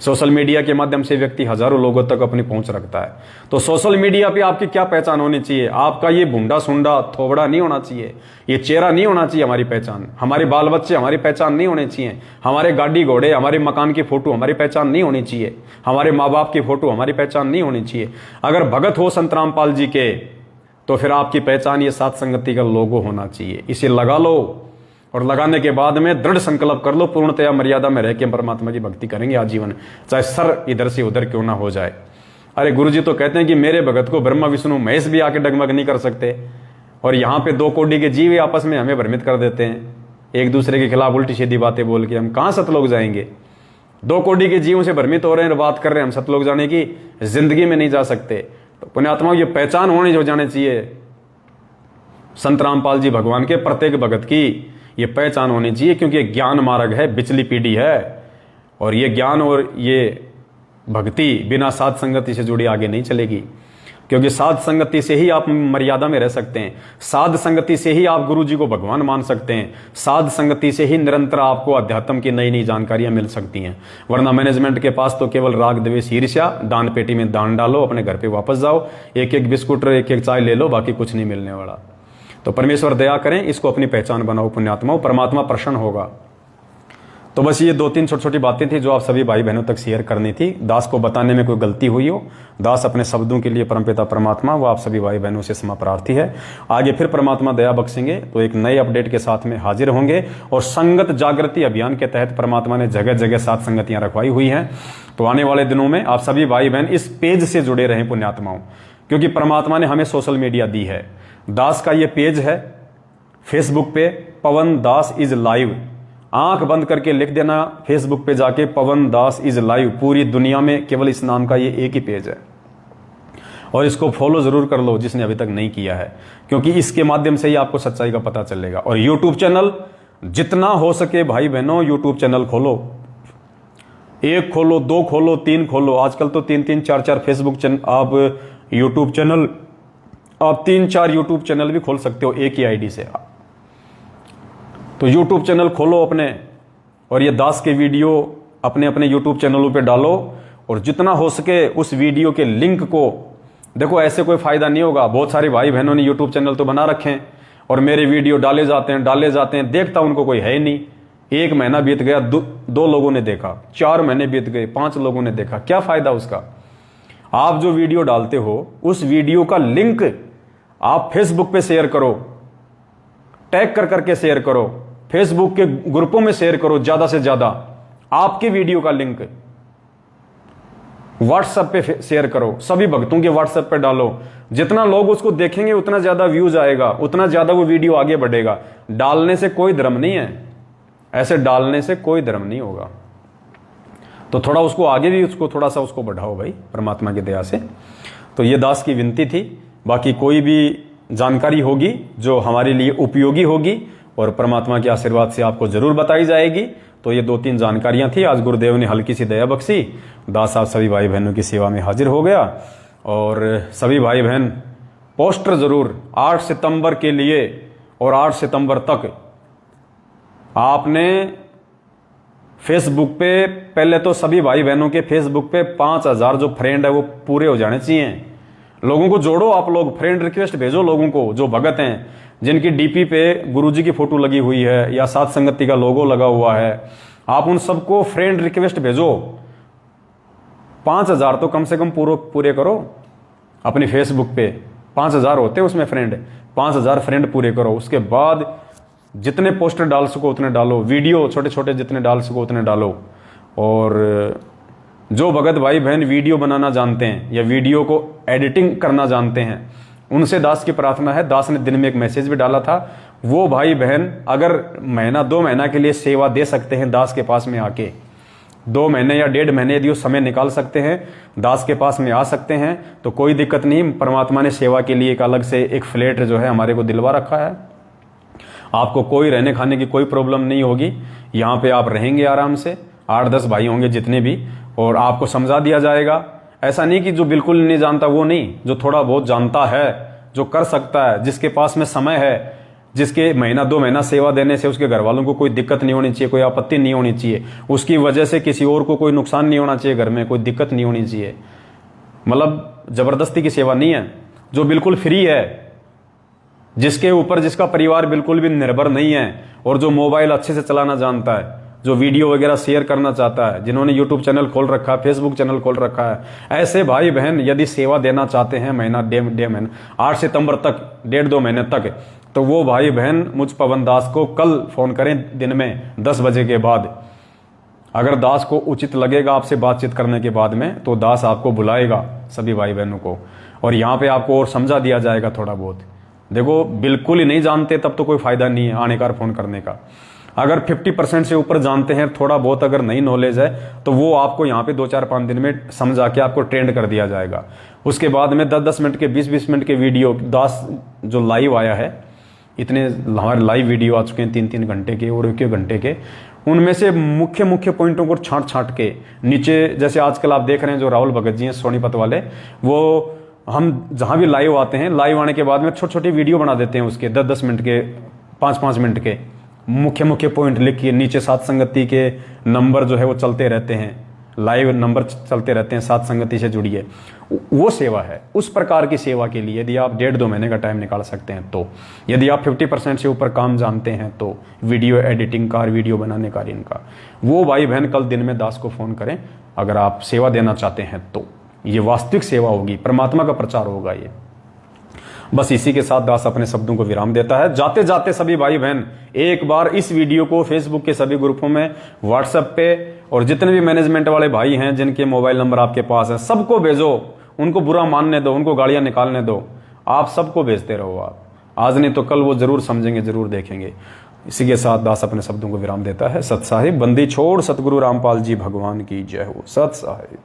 सोशल मीडिया के माध्यम से व्यक्ति हजारों लोगों तक अपनी पहुंच रखता है। तो सोशल मीडिया पे आपकी क्या पहचान होनी चाहिए? आपका ये भुंडा सुंडा थोबड़ा नहीं होना चाहिए, ये चेहरा नहीं होना चाहिए हमारी पहचान। हमारे बाल बच्चे हमारी पहचान नहीं होने चाहिए, हमारे गाड़ी घोड़े, हमारे मकान की फोटो हमारी पहचान नहीं होनी चाहिए, हमारे माँ बाप की फोटो हमारी पहचान नहीं होनी चाहिए। अगर भगत हो संत रामपाल जी के, तो फिर आपकी पहचान ये सात संगति का लोगो होना चाहिए। इसे लगा लो और लगाने के बाद में दृढ़ संकल्प कर लो, पूर्णतया मर्यादा में रह के परमात्मा की भक्ति करेंगे आजीवन, चाहे सर इधर से उधर क्यों ना हो जाए। अरे गुरुजी तो कहते हैं कि मेरे भगत को ब्रह्मा विष्णु महेश भी आके डगमग नहीं कर सकते, और यहाँ पे 2 कोटि के जीव आपस में हमें भ्रमित कर देते हैं, एक दूसरे के खिलाफ उल्टी सीधी बातें बोल के। हम कहाँ सतलोक जाएंगे? 2 कोटि के जीवों से भ्रमित हो रहे हैं, बात कर रहे हैं हम सतलोक जाने की, जिंदगी में नहीं जा सकते। तो पुण्यात्माओं, ये पहचान होनी जो जाने चाहिए संत रामपाल जी भगवान के, प्रत्येक भगत की ये पहचान होनी चाहिए, क्योंकि ये ज्ञान मार्ग है, बिचली पीढ़ी है, और ये ज्ञान और ये भक्ति बिना साध संगति से जुड़ी आगे नहीं चलेगी। क्योंकि साध संगति से ही आप मर्यादा में रह सकते हैं, साध संगति से ही आप गुरु जी को भगवान मान सकते हैं, साध संगति से ही निरंतर आपको अध्यात्म की नई नई जानकारियां मिल सकती हैं। वरना मैनेजमेंट के पास तो केवल राग द्वेष ईर्ष्या, दान पेटी में दान डालो, अपने घर पे वापस जाओ, एक एक बिस्कुट एक एक चाय ले लो, बाकी कुछ नहीं मिलने वाला। तो परमेश्वर दया करें, इसको अपनी पहचान बनाओ पुण्यात्माओं, परमात्मा प्रसन्न होगा। तो बस ये 2-3 छोटी छोटी बातें थी जो आप सभी भाई बहनों तक शेयर करनी थी। दास को बताने में कोई गलती हुई हो, दास अपने शब्दों के लिए परमपिता परमात्मा वो आप सभी भाई बहनों से क्षमा प्रार्थी है। आगे फिर परमात्मा दया बख्शेंगे तो एक नए अपडेट के साथ में हाजिर होंगे। और संगत जागृति अभियान के तहत परमात्मा ने जगह जगह 7 संगतियां रखवाई हुई हैं। तो आने वाले दिनों में आप सभी भाई बहन इस पेज से जुड़े रहें पुण्यात्माओं, क्योंकि परमात्मा ने हमें सोशल मीडिया दी है। दास का ये पेज है फेसबुक पे, पवन दास इज लाइव। आंख बंद करके लिख देना फेसबुक पे जाके, पवन दास इज लाइव। पूरी दुनिया में केवल इस नाम का ये एक ही पेज है, और इसको फॉलो जरूर कर लो जिसने अभी तक नहीं किया है, क्योंकि इसके माध्यम से ही आपको सच्चाई का पता चलेगा। और यूट्यूब चैनल जितना हो सके भाई बहनों यूट्यूब चैनल खोलो, 1 खोलो, 2 खोलो, 3 खोलो। आजकल तो 3-3, 4-4 फेसबुक चैनल, आप यूट्यूब चैनल, आप 3-4 यूट्यूब चैनल भी खोल सकते हो एक ही आईडी से। तो यूट्यूब चैनल खोलो अपने, और ये दास के वीडियो अपने अपने यूट्यूब चैनलों पे डालो, और जितना हो सके उस वीडियो के लिंक को देखो। ऐसे कोई फायदा नहीं होगा। बहुत सारे भाई बहनों ने यूट्यूब चैनल तो बना रखे हैं, और मेरे वीडियो डाले जाते हैं, देखता उनको कोई है ही नहीं। 1 महीना बीत गया, 2 लोगों ने देखा, 4 महीने बीत गए, 5 लोगों ने देखा, क्या फायदा उसका? आप जो वीडियो डालते हो उस वीडियो का लिंक आप फेसबुक पे शेयर करो, टैग कर करके शेयर करो, फेसबुक के ग्रुपों में शेयर करो ज्यादा से ज्यादा। आपके वीडियो का लिंक व्हाट्सएप पे शेयर करो, सभी भक्तों के व्हाट्सएप पे डालो। जितना लोग उसको देखेंगे उतना ज्यादा व्यूज आएगा, उतना ज्यादा वो वीडियो आगे बढ़ेगा। डालने से कोई धर्म नहीं है, ऐसे डालने से कोई धर्म नहीं होगा। तो थोड़ा उसको आगे भी उसको थोड़ा सा उसको बढ़ाओ भाई, परमात्मा की दया से। तो ये दास की विनती थी। बाकी कोई भी जानकारी होगी जो हमारे लिए उपयोगी होगी और परमात्मा के आशीर्वाद से आपको जरूर बताई जाएगी। तो ये 2-3 जानकारियां थी। आज गुरुदेव ने हल्की सी दया बख्शी, दास साहब सभी भाई बहनों की सेवा में हाजिर हो गया। और सभी भाई बहन पोस्टर जरूर 8 सितंबर के लिए, और 8 सितंबर तक आपने फेसबुक पे, पहले तो सभी भाई बहनों के फेसबुक पे 5000 जो फ्रेंड है वो पूरे हो जाने चाहिए। लोगों को जोड़ो, आप लोग फ्रेंड रिक्वेस्ट भेजो लोगों को जो भगत हैं, जिनकी डीपी पे गुरुजी की फोटो लगी हुई है या सात संगति का लोगो लगा हुआ है। आप उन सबको फ्रेंड रिक्वेस्ट भेजो। 5000 तो कम से कम पूरे करो अपनी फेसबुक पे। 5000 होते हैं उसमें फ्रेंड, 5000 फ्रेंड पूरे करो। उसके बाद जितने पोस्टर डाल सको उतने डालो, वीडियो छोटे छोटे जितने डाल सको उतने डालो। और जो भगत भाई बहन वीडियो बनाना जानते हैं या वीडियो को एडिटिंग करना जानते हैं, उनसे दास की प्रार्थना है। दास ने दिन में एक मैसेज भी डाला था, वो भाई बहन अगर 1-2 महीना के लिए सेवा दे सकते हैं दास के पास में आके, 2 महीने या 1.5 महीने यदि वो समय निकाल सकते हैं, दास के पास में आ सकते हैं, तो कोई दिक्कत नहीं। परमात्मा ने सेवा के लिए एक अलग से एक फ्लैट जो है हमारे को दिलवा रखा है। आपको कोई रहने खाने की कोई प्रॉब्लम नहीं होगी। यहाँ पे आप रहेंगे आराम से, 8-10 भाई होंगे जितने भी, और आपको समझा दिया जाएगा। ऐसा नहीं कि जो बिल्कुल नहीं जानता वो नहीं, जो थोड़ा बहुत जानता है, जो कर सकता है, जिसके पास में समय है, जिसके महीना 2 महीना सेवा देने से उसके घर वालों को कोई दिक्कत नहीं होनी चाहिए, कोई आपत्ति नहीं होनी चाहिए, उसकी वजह से किसी और को कोई नुकसान नहीं होना चाहिए, घर में कोई दिक्कत नहीं होनी चाहिए। मतलब जबरदस्ती की सेवा नहीं है। जो बिल्कुल फ्री है, जिसके ऊपर जिसका परिवार बिल्कुल भी निर्भर नहीं है, और जो मोबाइल अच्छे से चलाना जानता है, जो वीडियो वगैरह शेयर करना चाहता है, जिन्होंने यूट्यूब चैनल खोल रखा है, फेसबुक चैनल खोल रखा है, ऐसे भाई बहन यदि सेवा देना चाहते हैं महीना 1.5 महीना 8 सितंबर तक, 1.5-2 महीने तक, तो वो भाई बहन मुझ पवन दास को कल फोन करें दिन में 10 बजे के बाद। अगर दास को उचित लगेगा आपसे बातचीत करने के बाद में, तो दास आपको बुलाएगा सभी भाई बहनों को, और यहाँ पे आपको और समझा दिया जाएगा थोड़ा बहुत। देखो बिल्कुल ही नहीं जानते तब तो कोई फायदा नहीं है आने का फोन करने का। अगर 50% से ऊपर जानते हैं, थोड़ा बहुत अगर नहीं नॉलेज है, तो वो आपको यहाँ पे 2-4-5 दिन में समझा के आपको ट्रेंड कर दिया जाएगा। उसके बाद में 10-10 मिनट के 20-20 मिनट के वीडियो दास जो लाइव आया है, इतने हमारे लाइव वीडियो आ चुके हैं 3-3 घंटे के और 1 घंटे के, उनमें से मुख्य मुख्य पॉइंटों को छांट के नीचे, जैसे आजकल आप देख रहे हैं जो राहुल भगत जी हैं सोनीपत वाले, वो हम जहाँ भी लाइव आते हैं, लाइव आने के बाद में छोटी छोटी वीडियो बना देते हैं उसके 10-10 मिनट के, 5-5 मिनट के, मुख्य मुख्य पॉइंट लिखिए। नीचे सात संगति के नंबर जो है वो चलते रहते हैं, लाइव नंबर चलते रहते हैं, सात संगति से जुड़िए। वो सेवा है। उस प्रकार की सेवा के लिए यदि आप 1.5-2 महीने का टाइम निकाल सकते हैं, तो यदि आप 50% से ऊपर काम जानते हैं, तो वीडियो एडिटिंग का, वीडियो बनाने का, इनका, वो भाई बहन कल दिन में दास को फोन करें अगर आप सेवा देना चाहते हैं। तो ये वास्तविक सेवा होगी, परमात्मा का प्रचार होगा ये। बस इसी के साथ दास अपने शब्दों को विराम देता है। जाते जाते सभी भाई बहन एक बार इस वीडियो को फेसबुक के सभी ग्रुपों में, व्हाट्सएप पे, और जितने भी मैनेजमेंट वाले भाई हैं जिनके मोबाइल नंबर आपके पास है, सबको भेजो। उनको बुरा मानने दो, उनको गालियां निकालने दो, आप सबको भेजते रहो। आप आज नहीं तो कल वो जरूर समझेंगे, जरूर देखेंगे। इसी के साथ दास अपने शब्दों को विराम देता है। सत साहिब, बंदी छोड़ सतगुरु रामपाल जी भगवान की जय हो। सत साहिब।